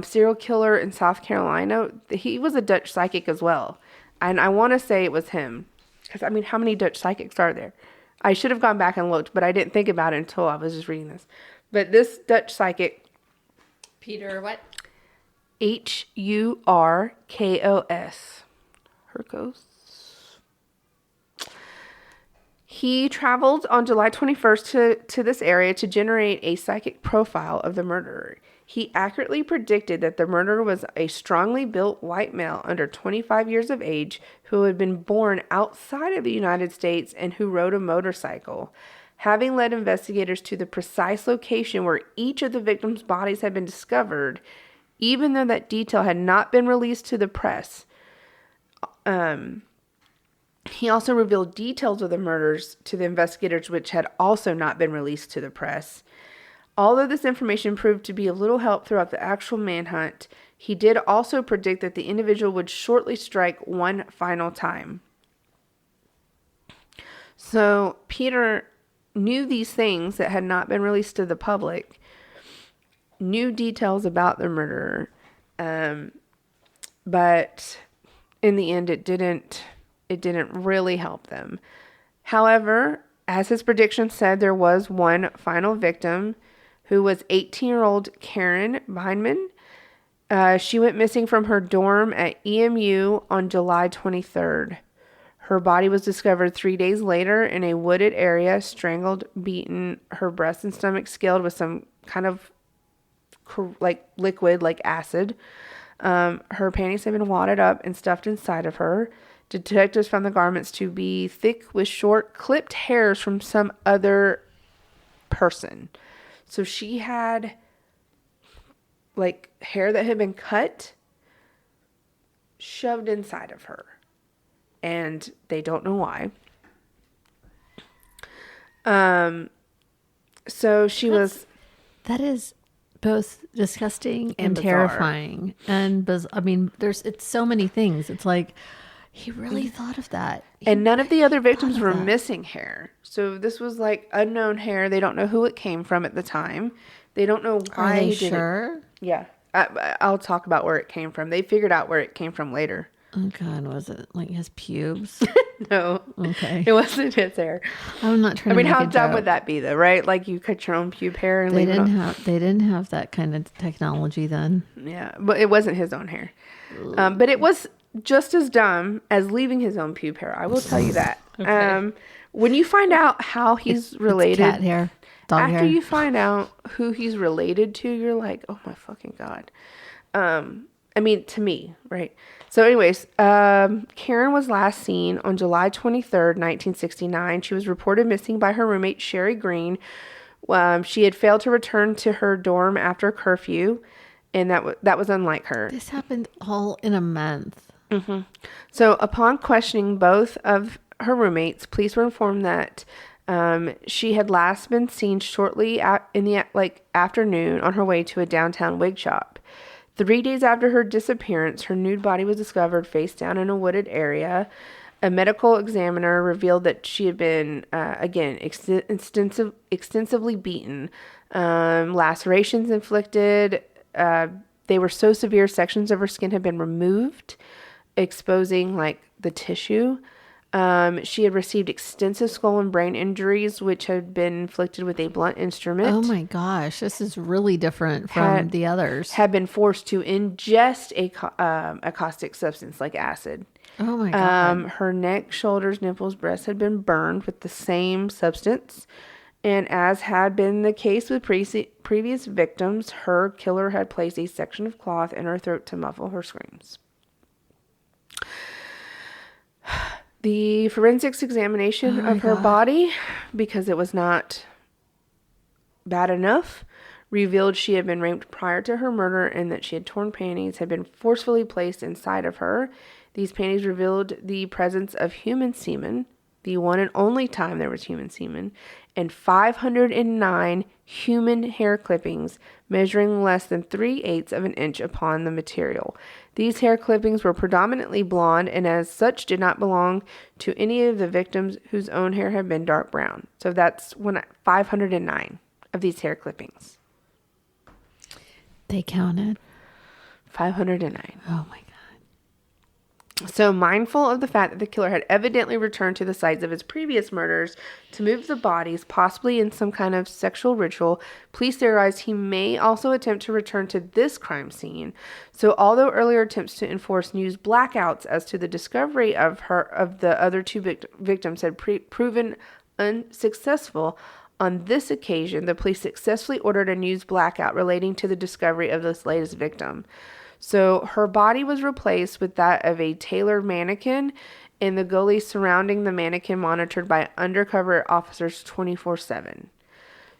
serial killer in South Carolina. He was a Dutch psychic as well. And I want to say it was him. Because, I mean, how many Dutch psychics are there? I should have gone back and looked, but I didn't think about it until I was just reading this. But this Dutch psychic... Peter what? Hurkos. Hurkos. He traveled on July 21st to this area to generate a psychic profile of the murderer. He accurately predicted that the murderer was a strongly built white male under 25 years of age who had been born outside of the United States and who rode a motorcycle. Having led investigators to the precise location where each of the victims' bodies had been discovered, even though that detail had not been released to the press. He also revealed details of the murders to the investigators which had also not been released to the press. Although this information proved to be of little help throughout the actual manhunt, he did also predict that the individual would shortly strike one final time. So Peter knew these things that had not been released to the public, knew details about the murderer, but in the end it didn't really help them. However, as his prediction said, there was one final victim who was 18-year-old Karen Beinman. She went missing from her dorm at EMU on July 23rd. Her body was discovered 3 days later in a wooded area, strangled, beaten, her breast and stomach scaled with some kind of like liquid, like acid. Her panties had been wadded up and stuffed inside of her. Detectives found the garments to be thick with short, clipped hairs from some other person. So she had like hair that had been cut, shoved inside of her. And they don't know why. So that is both disgusting and bizarre. terrifying. And it's so many things. It's like, he really thought of that. And none of the other victims were missing hair. So this was like unknown hair. They don't know who it came from at the time. They don't know why. Are they sure? Yeah. I'll talk about where it came from. They figured out where it came from later. Oh God, was it like his pubes? No. Okay. It wasn't his hair. I'm not trying to make how a dumb joke. would that be though, right? Like you cut your own pube hair and they didn't have that kind of technology then. Yeah, but it wasn't his own hair. But it was just as dumb as leaving his own pube hair. I will tell you that. Okay. When you find out how he's related, it's cat hair, dog after hair. you find out who he's related to, you're like, oh my fucking God. To me, right? So anyways, Karen was last seen on July 23rd, 1969. She was reported missing by her roommate, Sherry Green. She had failed to return to her dorm after curfew, and that was unlike her. This happened all in a month. Mm-hmm. So upon questioning both of her roommates, police were informed that she had last been seen shortly in the afternoon on her way to a downtown wig shop. 3 days after her disappearance, her nude body was discovered face down in a wooded area. A medical examiner revealed that she had been, extensively beaten. Lacerations inflicted. They were so severe, sections of her skin had been removed, exposing the tissue. She had received extensive skull and brain injuries, which had been inflicted with a blunt instrument. Oh my gosh, this is really different from the others. Had been forced to ingest a caustic substance like acid. Oh my God. Her neck, shoulders, nipples, breasts had been burned with the same substance. And as had been the case with previous victims, her killer had placed a section of cloth in her throat to muffle her screams. The forensics examination of her body, because it was not bad enough, revealed she had been raped prior to her murder and that she had torn panties had been forcefully placed inside of her. These panties revealed the presence of human semen, the one and only time there was human semen, and 509 human hair clippings measuring less than 3/8 of an inch upon the material. These hair clippings were predominantly blonde and as such did not belong to any of the victims whose own hair had been dark brown. So that's 509 of these hair clippings. They counted. 509. Oh my God. So mindful of the fact that the killer had evidently returned to the sites of his previous murders to move the bodies, possibly in some kind of sexual ritual, police theorized he may also attempt to return to this crime scene. So although earlier attempts to enforce news blackouts as to the discovery of the other two victims had proven unsuccessful. On this occasion, the police successfully ordered a news blackout relating to the discovery of this latest victim. So her body was replaced with that of a tailored mannequin, and the gully surrounding the mannequin monitored by undercover officers 24/7.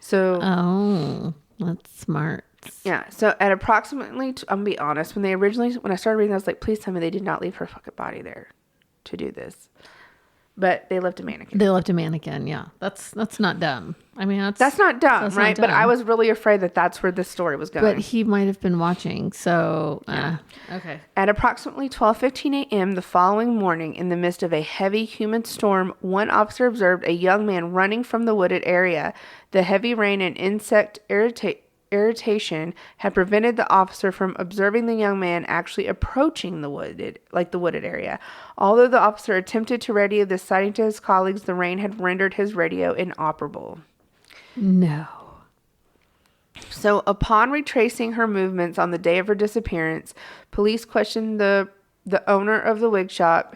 So, oh, that's smart. Yeah. So at approximately, I'm gonna be honest, when I started reading, I was like, please tell me they did not leave her fucking body there to do this. But they left a mannequin. Yeah. That's not dumb. I mean, that's not dumb, right? Not dumb. But I was really afraid that that's where this story was going. But he might have been watching, so okay. At approximately 12:15 a.m. the following morning, in the midst of a heavy humid storm, one officer observed a young man running from the wooded area. The heavy rain and insect irritation had prevented the officer from observing the young man actually approaching the wooded area. Although the officer attempted to radio this sighting to his colleagues, the rain had rendered his radio inoperable. No. So upon retracing her movements on the day of her disappearance, police questioned the owner of the wig shop,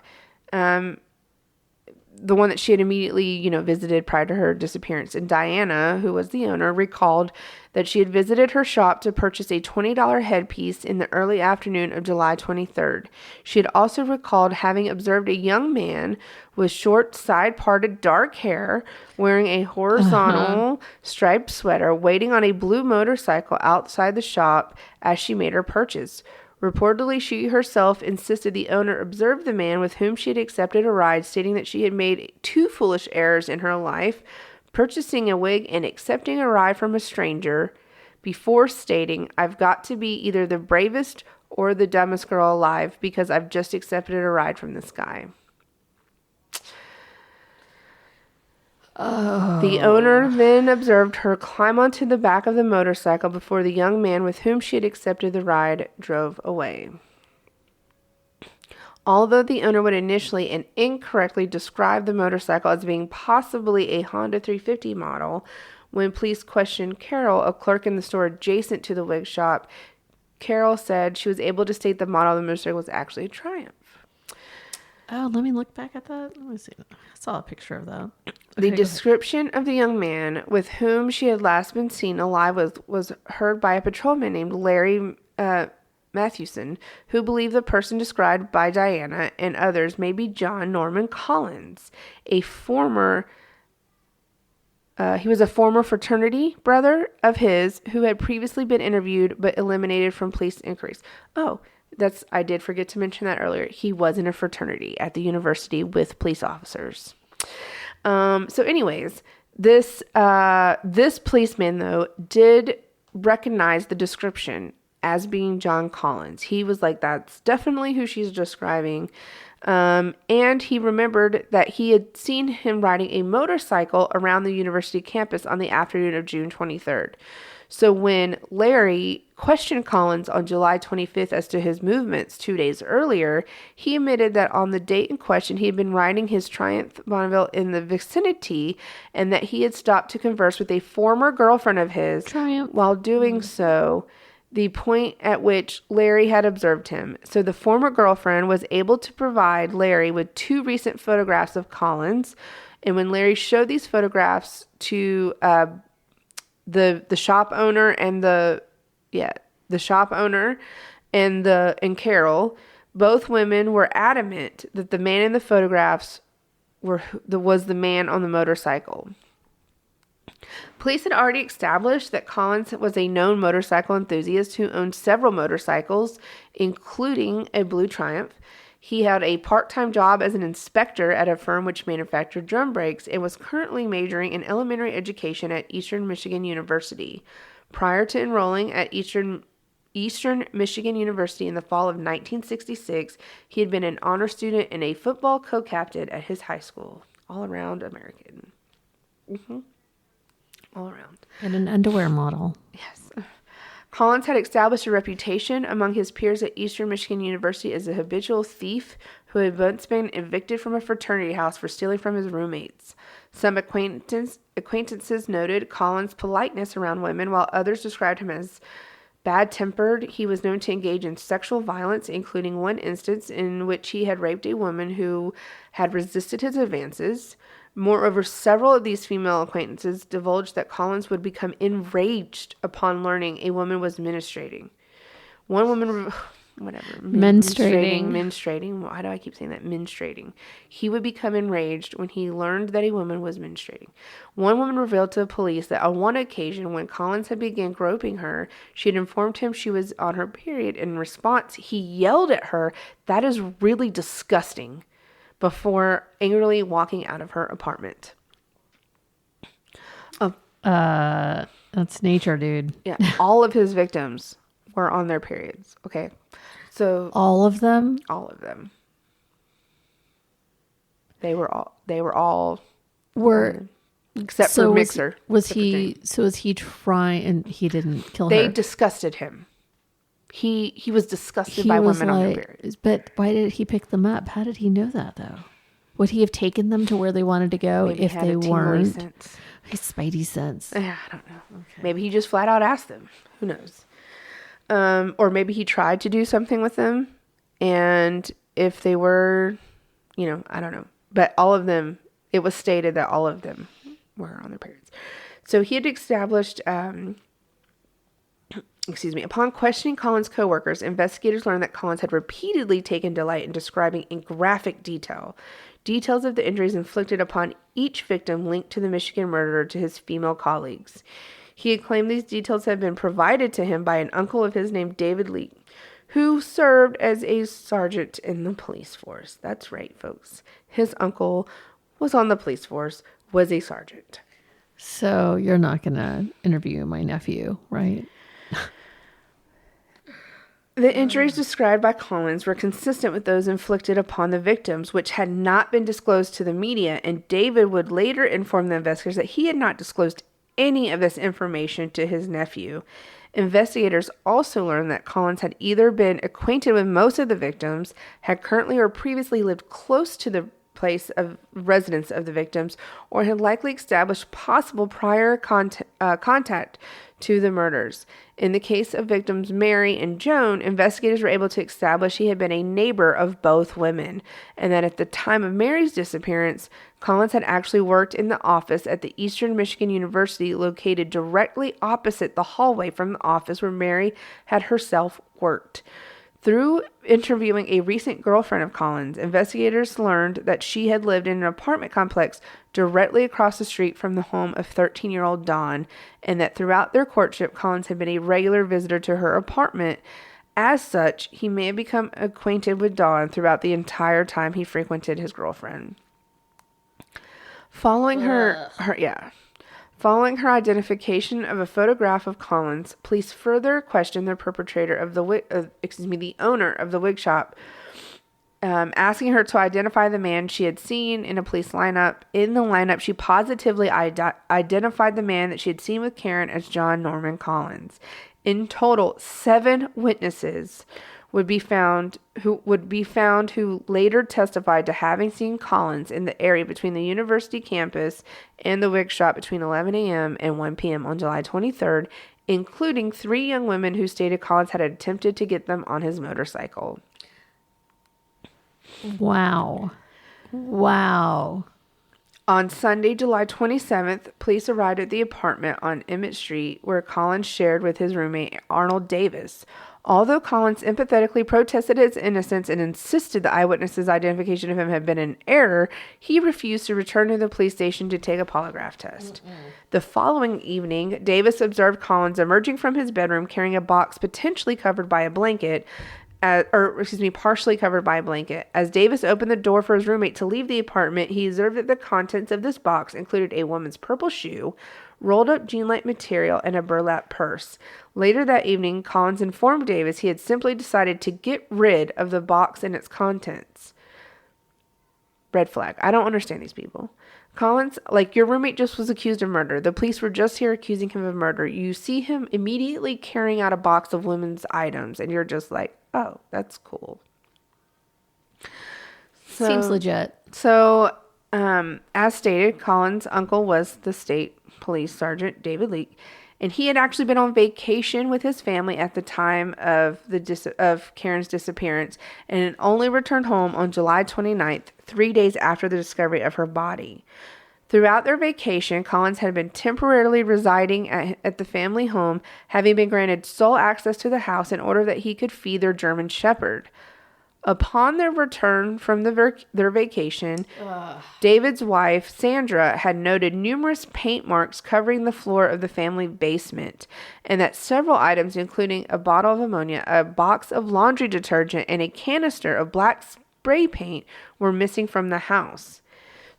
the one that she had immediately, visited prior to her disappearance. And Diana, who was the owner, recalled that she had visited her shop to purchase a $20 headpiece in the early afternoon of July 23rd. She had also recalled having observed a young man with short, side-parted dark hair, wearing a horizontal striped sweater, waiting on a blue motorcycle outside the shop as she made her purchase. Reportedly, she herself insisted the owner observed the man with whom she had accepted a ride, stating that she had made 2 foolish errors in her life, purchasing a wig and accepting a ride from a stranger, before stating, "I've got to be either the bravest or the dumbest girl alive because I've just accepted a ride from this guy." Oh. The owner then observed her climb onto the back of the motorcycle before the young man with whom she had accepted the ride drove away. Although the owner would initially and incorrectly describe the motorcycle as being possibly a Honda 350 model, when police questioned Carol, a clerk in the store adjacent to the wig shop, Carol said she was able to state the model of the motorcycle was actually a Triumph. Oh, let me look back at that. Let me see. I saw a picture of that. The description of the young man with whom she had last been seen alive was heard by a patrolman named Larry Mathewson, who believed the person described by Diana and others may be John Norman Collins, he was a former fraternity brother of his who had previously been interviewed but eliminated from police inquiries. Oh, I did forget to mention that earlier. He was in a fraternity at the university with police officers. So anyways, this policeman, though, did recognize the description as being John Collins. He was like, that's definitely who she's describing. And he remembered that he had seen him riding a motorcycle around the university campus on the afternoon of June 23rd. So when Larry questioned Collins on July 25th as to his movements 2 days earlier, he admitted that on the date in question, he had been riding his Triumph Bonneville in the vicinity and that he had stopped to converse with a former girlfriend of his. Triumph. While doing so, the point at which Larry had observed him. So the former girlfriend was able to provide Larry with 2 recent photographs of Collins. And when Larry showed these photographs to the shop owner and the shop owner and Carol, both women were adamant that the man in the photographs was the man on the motorcycle. Police had already established that Collins was a known motorcycle enthusiast who owned several motorcycles, including a blue Triumph. He had a part-time job as an inspector at a firm which manufactured drum brakes and was currently majoring in elementary education at Eastern Michigan University. Prior to enrolling at Eastern Michigan University in the fall of 1966, he had been an honor student and a football co-captain at his high school. All around American. All around. And an underwear model. Yes. Collins had established a reputation among his peers at Eastern Michigan University as a habitual thief who had once been evicted from a fraternity house for stealing from his roommates. Some acquaintances noted Collins' politeness around women, while others described him as bad-tempered. He was known to engage in sexual violence, including one instance in which he had raped a woman who had resisted his advances. Moreover, several of these female acquaintances divulged that Collins would become enraged upon learning a woman was menstruating. One woman, menstruating. Why do I keep saying that? Menstruating. He would become enraged when he learned that a woman was menstruating. One woman revealed to the police that on one occasion when Collins had begun groping her, she had informed him she was on her period. In response, he yelled at her, "That is really disgusting," before angrily walking out of her apartment. That's nature, dude. Yeah, all of his victims were on their periods. Okay, so all of them. They were all except so for Mixer. Was he trying? And he didn't kill her. They disgusted him. He was disgusted by women on their periods. But why did he pick them up? How did he know that, though? Would he have taken them to where they wanted to go if they weren't? Sense. His spidey sense. Yeah, I don't know. Okay. Maybe he just flat out asked them. Who knows? Or maybe he tried to do something with them. And if they were, I don't know. But all of them, it was stated that all of them were on their periods. So he had established... Upon questioning Collins' co-workers, investigators learned that Collins had repeatedly taken delight in describing in graphic details of the injuries inflicted upon each victim linked to the Michigan murderer to his female colleagues. He had claimed these details had been provided to him by an uncle of his named David Leake, who served as a sergeant in the police force. That's right, folks. His uncle was on the police force, was a sergeant. So you're not going to interview my nephew, right? The injuries described by Collins were consistent with those inflicted upon the victims, which had not been disclosed to the media, and David would later inform the investigators that he had not disclosed any of this information to his nephew. Investigators also learned that Collins had either been acquainted with most of the victims, had currently or previously lived close to the place of residence of the victims, or had likely established possible prior contact to the murders. In the case of victims Mary and Joan, investigators were able to establish he had been a neighbor of both women, and that at the time of Mary's disappearance, Collins had actually worked in the office at the Eastern Michigan University, located directly opposite the hallway from the office where Mary had herself worked. Through interviewing a recent girlfriend of Collins, investigators learned that she had lived in an apartment complex directly across the street from the home of 13-year-old Dawn, and that throughout their courtship, Collins had been a regular visitor to her apartment. As such, he may have become acquainted with Dawn throughout the entire time he frequented his girlfriend. Following her identification of a photograph of Collins, police further questioned the perpetrator of the owner of the wig shop, asking her to identify the man she had seen in a police lineup. In the lineup, she positively identified the man that she had seen with Karen as John Norman Collins. In total, 7 witnesses would be found who later testified to having seen Collins in the area between the university campus and the wig shop between 11 a.m. and 1 p.m. on July 23rd, including 3 young women who stated Collins had attempted to get them on his motorcycle. Wow. On Sunday, July 27th, police arrived at the apartment on Emmett Street where Collins shared with his roommate Arnold Davis. Although Collins empathetically protested his innocence and insisted the eyewitness's identification of him had been an error, he refused to return to the police station to take a polygraph test. The following evening, Davis observed Collins emerging from his bedroom carrying a box potentially covered by a blanket, partially covered by a blanket. As Davis opened the door for his roommate to leave the apartment, he observed that the contents of this box included a woman's purple shoe, rolled up jean-like material, and a burlap purse. Later that evening, Collins informed Davis he had simply decided to get rid of the box and its contents. Red flag. I don't understand these people. Collins, your roommate just was accused of murder. The police were just here accusing him of murder. You see him immediately carrying out a box of women's items, and you're just like, oh, that's cool. Seems legit. So, as stated, Collins' uncle was the state police sergeant, David Leake, and he had actually been on vacation with his family at the time of Karen's disappearance, and only returned home on July 29th, 3 days after the discovery of her body. Throughout their vacation, Collins had been temporarily residing at the family home, having been granted sole access to the house in order that he could feed their German Shepherd. Upon their return from their vacation, David's wife, Sandra, had noted numerous paint marks covering the floor of the family basement, and that several items, including a bottle of ammonia, a box of laundry detergent, and a canister of black spray paint, were missing from the house.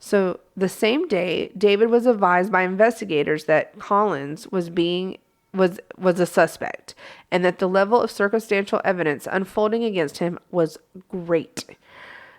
So the same day, David was advised by investigators that Collins was a suspect, and that the level of circumstantial evidence unfolding against him was great.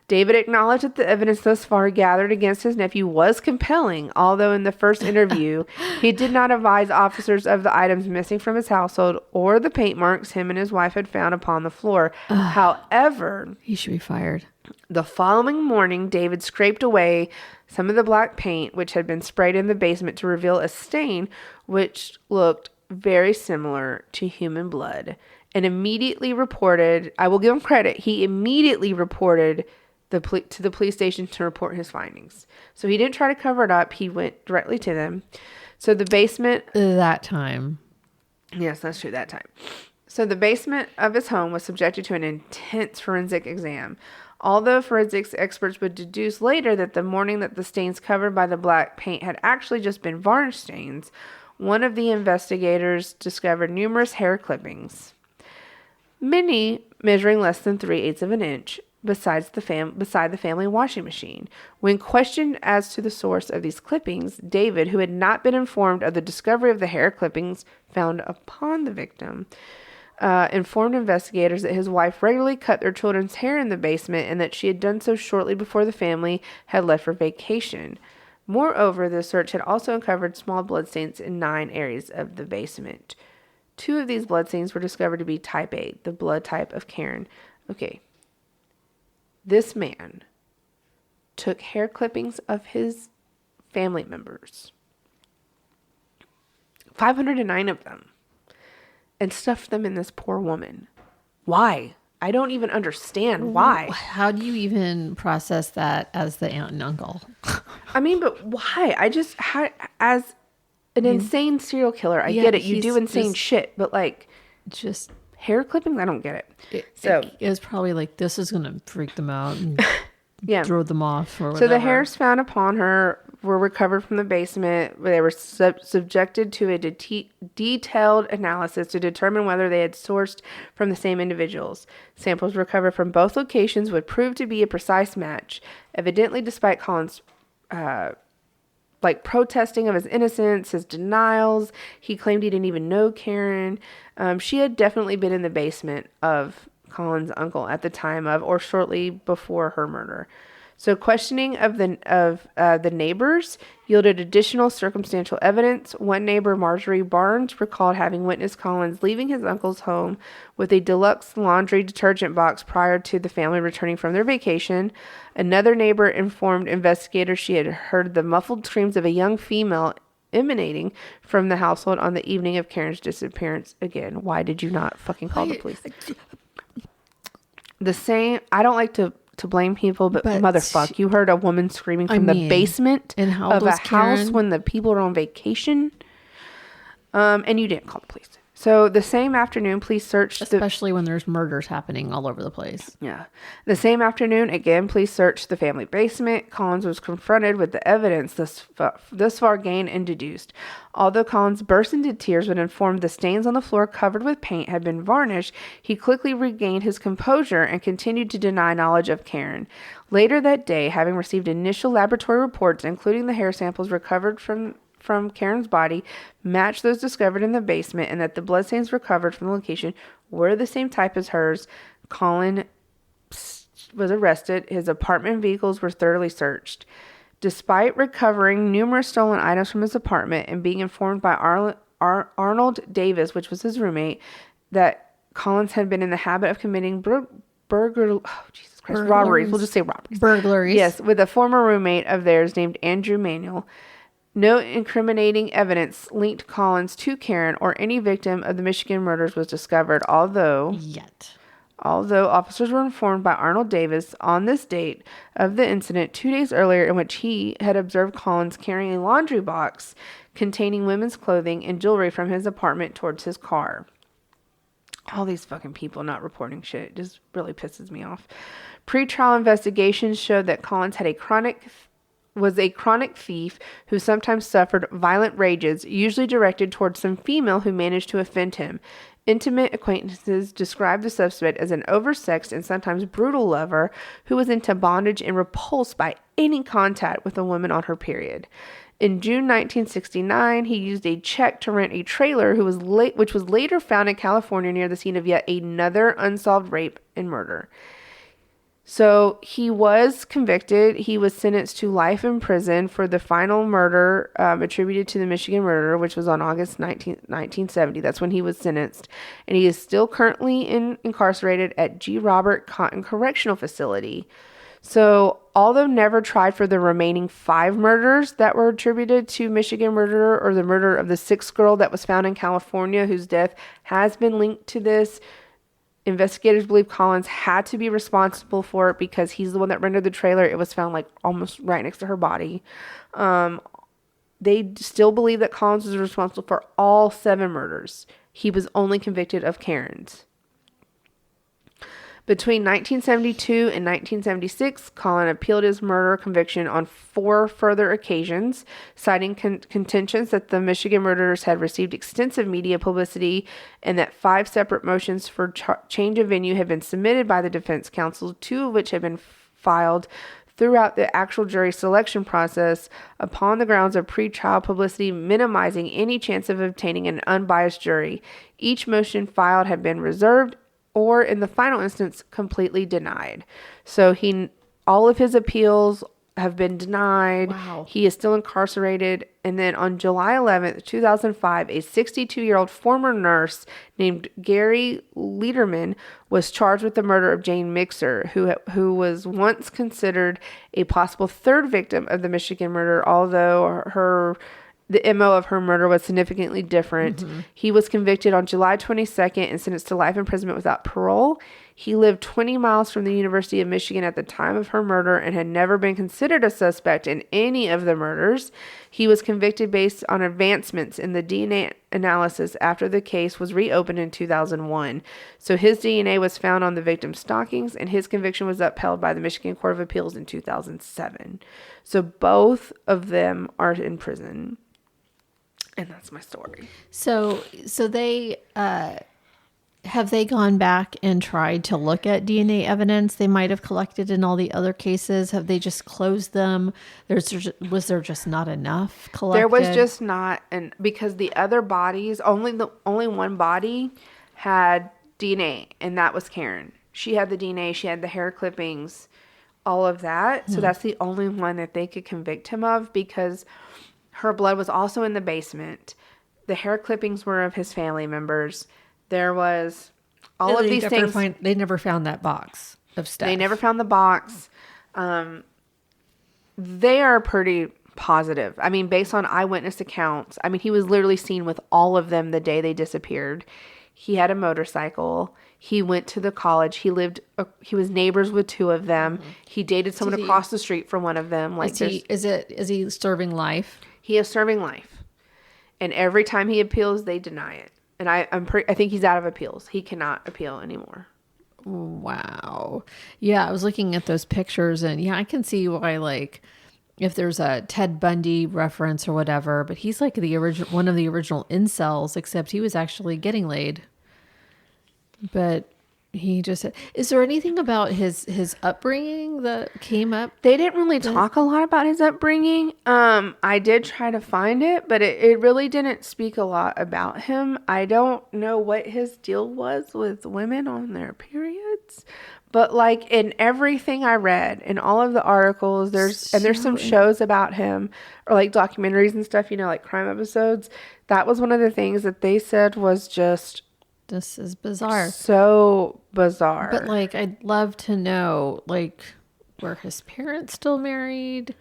David acknowledged that the evidence thus far gathered against his nephew was compelling, although in the first interview, he did not advise officers of the items missing from his household or the paint marks him and his wife had found upon the floor. However, he should be fired. The following morning, David scraped away some of the black paint, which had been sprayed in the basement, to reveal a stain which looked very similar to human blood, and immediately reported, I will give him credit, he immediately reported to the police station to report his findings. So he didn't try to cover it up. He went directly to them. So the basement... That time. Yes, that's true, that time. So the basement of his home was subjected to an intense forensic exam. Although forensics experts would deduce later that the morning that the stains covered by the black paint had actually just been varnish stains, one of the investigators discovered numerous hair clippings, many measuring less than 3/8 of an inch, beside the family washing machine. When questioned as to the source of these clippings, David, who had not been informed of the discovery of the hair clippings found upon the victim, informed investigators that his wife regularly cut their children's hair in the basement and that she had done so shortly before the family had left for vacation. Moreover, the search had also uncovered small bloodstains in 9 areas of the basement. 2 of these bloodstains were discovered to be type A, the blood type of Karen. Okay. This man took hair clippings of his family members, 509 of them, and stuffed them in this poor woman. Why? I don't even understand why. How do you even process that as the aunt and uncle? I mean, but why? As an insane serial killer, I get it. You do insane shit, but like, just hair clippings, I don't get it. It was probably like, this is going to freak them out and throw them off or whatever. So the hairs found upon her were recovered from the basement. They were subjected to a detailed analysis to determine whether they had sourced from the same individuals. Samples recovered from both locations would prove to be a precise match. Evidently, despite Collins' protesting of his innocence, his denials, he claimed he didn't even know Karen. She had definitely been in the basement of Collins' uncle at the time of or shortly before her murder. So questioning of the neighbors yielded additional circumstantial evidence. One neighbor, Marjorie Barnes, recalled having witnessed Collins leaving his uncle's home with a deluxe laundry detergent box prior to the family returning from their vacation. Another neighbor informed investigators she had heard the muffled screams of a young female emanating from the household on the evening of Karen's disappearance. Again, why did you not fucking call the police? I don't like to blame people, but motherfuck, you heard a woman screaming from the basement of a house when the people are on vacation, and you didn't call the police. So the same afternoon, police searched... Especially when there's murders happening all over the place. Yeah. The same afternoon, again, police searched the family basement. Collins was confronted with the evidence thus far gained and deduced. Although Collins burst into tears when informed the stains on the floor covered with paint had been varnished, he quickly regained his composure and continued to deny knowledge of Karen. Later that day, having received initial laboratory reports, including the hair samples recovered from Karen's body, matched those discovered in the basement, and that the bloodstains recovered from the location were the same type as hers, Collins was arrested. His apartment and vehicles were thoroughly searched. Despite recovering numerous stolen items from his apartment and being informed by Arnold Davis, which was his roommate, that Collins had been in the habit of committing robberies. We'll just say robberies. Burglaries. Yes, with a former roommate of theirs named Andrew Manuel. No incriminating evidence linked Collins to Karen or any victim of the Michigan murders was discovered, although... Although officers were informed by Arnold Davis on this date of the incident 2 days earlier, in which he had observed Collins carrying a laundry box containing women's clothing and jewelry from his apartment towards his car. All these fucking people not reporting shit just really pisses me off. Pre-trial investigations showed that Collins was a chronic thief who sometimes suffered violent rages, usually directed towards some female who managed to offend him. Intimate acquaintances described the suspect as an oversexed and sometimes brutal lover who was into bondage and repulsed by any contact with a woman on her period. In June 1969, he used a check to rent a trailer which was later found in California near the scene of yet another unsolved rape and murder. So he was convicted. He was sentenced to life in prison for the final murder attributed to the Michigan murder, which was on August 1970. That's when he was sentenced. And he is still currently incarcerated at G. Robert Cotton Correctional Facility. So although never tried for the remaining 5 murders that were attributed to Michigan murderer, or the murder of the 6th girl that was found in California, whose death has been linked to this, investigators believe Collins had to be responsible for it because he's the one that rented the trailer. It was found like almost right next to her body. They still believe that Collins was responsible for all 7 murders. He was only convicted of Karen's. Between 1972 and 1976, Collins appealed his murder conviction on 4 further occasions, citing contentions that the Michigan murderers had received extensive media publicity and that 5 separate motions for change of venue had been submitted by the defense counsel, 2 of which had been filed throughout the actual jury selection process upon the grounds of pretrial publicity minimizing any chance of obtaining an unbiased jury. Each motion filed had been reserved or in the final instance, completely denied. So all of his appeals have been denied. Wow. He is still incarcerated. And then on July 11th, 2005, a 62-year-old former nurse named Gary Lederman was charged with the murder of Jane Mixer, who was once considered a possible 3rd victim of the Michigan murder, although the MO of her murder was significantly different. Mm-hmm. He was convicted on July 22nd and sentenced to life imprisonment without parole. He lived 20 miles from the University of Michigan at the time of her murder and had never been considered a suspect in any of the murders. He was convicted based on advancements in the DNA analysis after the case was reopened in 2001. So his DNA was found on the victim's stockings, and his conviction was upheld by the Michigan Court of Appeals in 2007. So both of them are in prison. And that's my story. So they, have they gone back and tried to look at DNA evidence they might have collected in all the other cases? Have they just closed them? Was there just not enough collected? There was just not, and because the other bodies, only one body had DNA, and that was Karen. She had the DNA, she had the hair clippings, all of that. So that's the only one that they could convict him of, because her blood was also in the basement. The hair clippings were of his family members. There was all of these things. They never found that box of stuff. They never found the box. They are pretty positive. I mean, based on eyewitness accounts, I mean, he was literally seen with all of them the day they disappeared. He had a motorcycle. He went to the college. He was neighbors with 2 of them. Mm-hmm. He dated someone across the street from one of them. Is he serving life? He is serving life. And every time he appeals, they deny it. And I think he's out of appeals. He cannot appeal anymore. Wow. Yeah, I was looking at those pictures, and yeah, I can see why, like, if there's a Ted Bundy reference or whatever, but he's like one of the original incels, except he was actually getting laid. But he just, is there anything about his upbringing that came up? They didn't really talk a lot about his upbringing. I did try to find it, but it really didn't speak a lot about him. I don't know what his deal was with women on their periods, but like in everything I read, in all of the articles, there's some shows about him, or like documentaries and stuff, like crime episodes. That was one of the things that they said was just, this is bizarre. So bizarre. But like, I'd love to know, like, were his parents still married?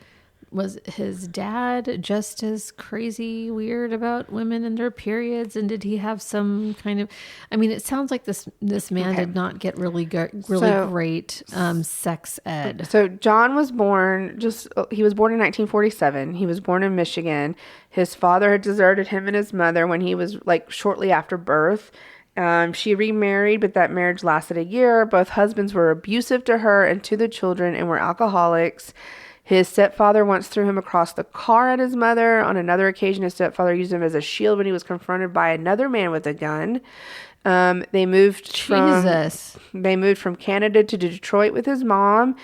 was his dad just as crazy weird about women and their periods? And did he have some kind of, I mean, it sounds like this man did not get really great sex ed. So John was born he was born in 1947. He was born in Michigan. His father had deserted him and his mother when he was like shortly after birth. She remarried, but that marriage lasted a year. Both husbands were abusive to her and to the children and were alcoholics. His stepfather once threw him across the car at his mother. On another occasion, his stepfather used him as a shield when he was confronted by another man with a gun. They moved from Canada to Detroit with his mom.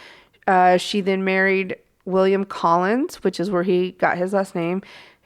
She then married William Collins, which is where he got his last name,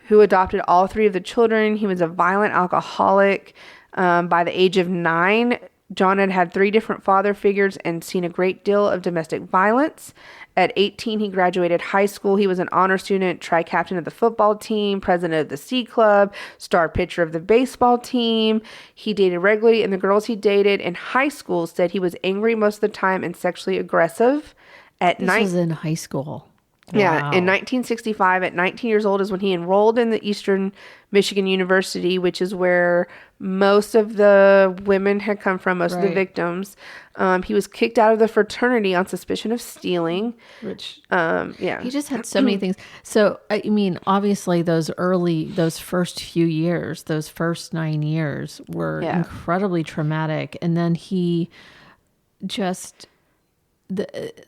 who adopted all three of the children. He was a violent alcoholic. By the age of 9, John had 3 different father figures and seen a great deal of domestic violence. At 18, he graduated high school. He was an honor student, tri-captain of the football team, president of the C Club, star pitcher of the baseball team. He dated regularly, and the girls he dated in high school said he was angry most of the time and sexually aggressive. This was in high school. Yeah, Wow. in 1965, at 19 years old is when he enrolled in the Eastern Michigan University, which is where most of the women had come from, most of the victims. He was kicked out of the fraternity on suspicion of stealing. Which, yeah. He just had so many things. So, I mean, obviously those first few years, those first 9 years were incredibly traumatic. And then he just...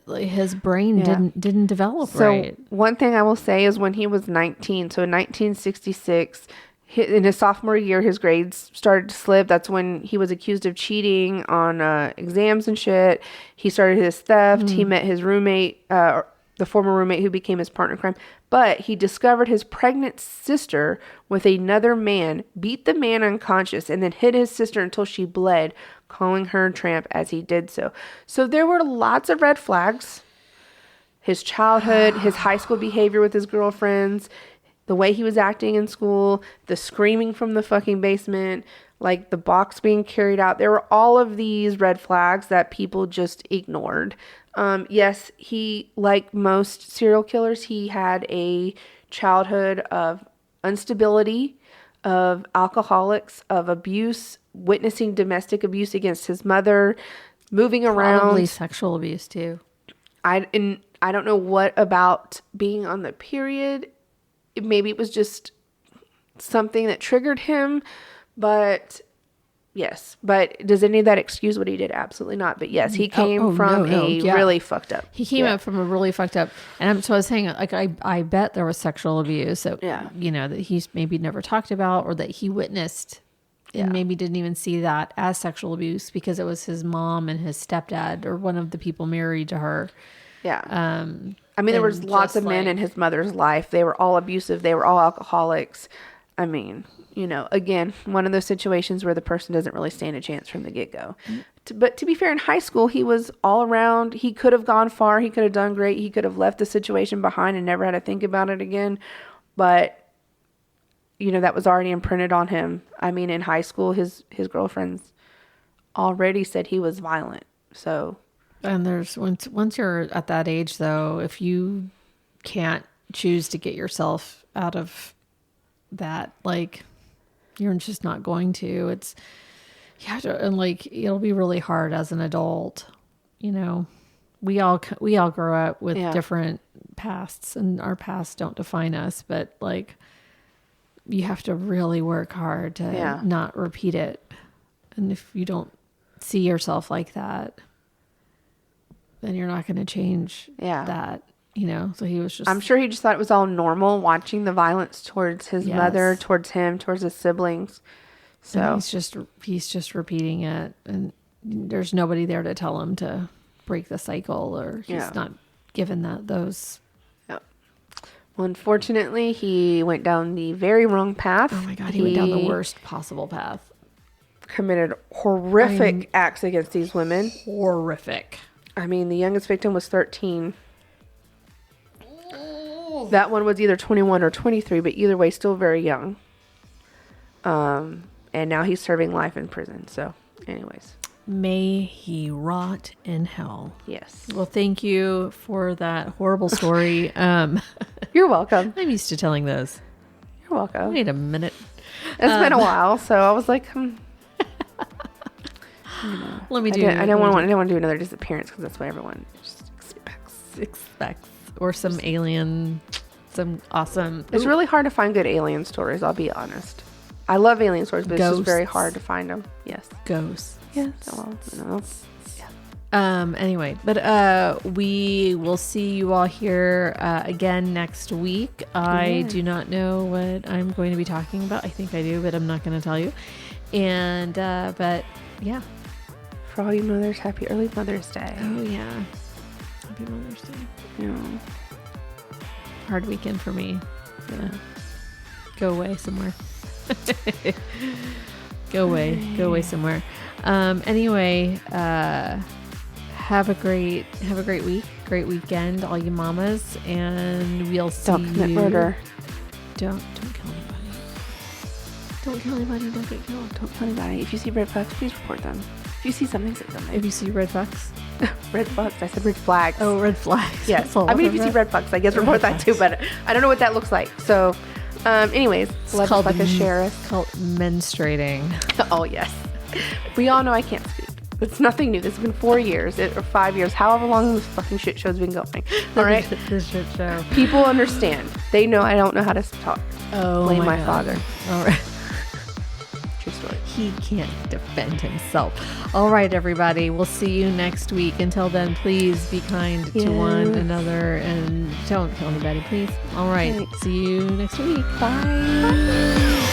his brain didn't develop right. So one thing I will say is when he was 19, so in 1966, in his sophomore year, his grades started to slip. That's when he was accused of cheating on exams and shit. He started his theft. He met his roommate, the former roommate who became his partner in crime. But he discovered his pregnant sister with another man, beat the man unconscious, and then hit his sister until she bled, calling her a tramp as he did so. So there were lots of red flags. His childhood, his high school behavior with his girlfriends, the way he was acting in school, the screaming from the fucking basement, like the box being carried out. There were all of these red flags that people just ignored. Yes, he, like most serial killers, he had a childhood of instability, of alcoholics, of abuse, witnessing domestic abuse against his mother, moving around. Probably sexual abuse too. I don't know what about being on the period. Maybe it was just something that triggered him, but yes. But does any of that excuse what he did? Absolutely not. But yes, he came from really fucked up. He came up from a really fucked up. And so I was saying, like, I bet there was sexual abuse that, that he's maybe never talked about or that he witnessed and maybe didn't even see that as sexual abuse because it was his mom and his stepdad or one of the people married to her. Yeah. I mean, there was lots of men in his mother's life. They were all abusive. They were all alcoholics. I mean, again, one of those situations where the person doesn't really stand a chance from the get-go. But to be fair, in high school, he was all around. He could have gone far. He could have done great. He could have left the situation behind and never had to think about it again. But, that was already imprinted on him. I mean, in high school, his girlfriends already said he was violent. So... And there's once you're at that age, though, if you can't choose to get yourself out of that, like, you're just not going to. You have to, and like, it'll be really hard as an adult. We all grow up with different pasts, and our pasts don't define us. But like, you have to really work hard to not repeat it. And if you don't see yourself like that, then you're not going to change that, so he was just... I'm sure he just thought it was all normal watching the violence towards his mother, towards him, towards his siblings. So and he's just repeating it, and there's nobody there to tell him to break the cycle, or he's not given those. Yep. Well, unfortunately, he went down the very wrong path. Oh my God, he went down the worst possible path. Committed horrific acts against these women. Horrific. I mean, the youngest victim was 13. That one was either 21 or 23, but either way, still very young. And now he's serving life in prison. So, anyways. May he rot in hell. Yes. Well, thank you for that horrible story. You're welcome. I'm used to telling those. You're welcome. Wait a minute. It's been a while, so I was like, Let me I didn't want to do another disappearance because that's what everyone just expects. Or some alien, some awesome. It's really hard to find good alien stories, I'll be honest. I love alien stories, but Ghosts. It's just very hard to find them. Yes. Ghosts. Yes. Well, no. Anyway, but we will see you all here again next week. I do not know what I'm going to be talking about. I think I do, but I'm not going to tell you. And but yeah. For all you mothers, happy early Mother's Day. Oh yeah. Happy Mother's Day. Yeah. Hard weekend for me. Yeah. Go away somewhere. Go away somewhere. Anyway, have a great week, great weekend, all you mamas, and we'll see you. Don't commit murder. Don't kill anybody. Don't kill anybody. Don't get killed. Don't kill anybody. If you see red flags, please report them. If you see something, say something. If you see red flags. Red flags. I said red flags. Oh, red flags. Yes. I mean, if you see red flags, I guess report that too. But I don't know what that looks like. So, anyways, it's called like a sheriff. It's called menstruating. Oh yes. We all know I can't speak. It's nothing new. This has been 4 years or 5 years, however long this fucking shit show's been going. All right. This shit show. People understand. They know I don't know how to talk. Oh, blame my God. father. All right. True story. He can't defend himself. All right, everybody. We'll see you next week. Until then, please be kind to one another and don't kill anybody, please. All right. See you next week. Bye.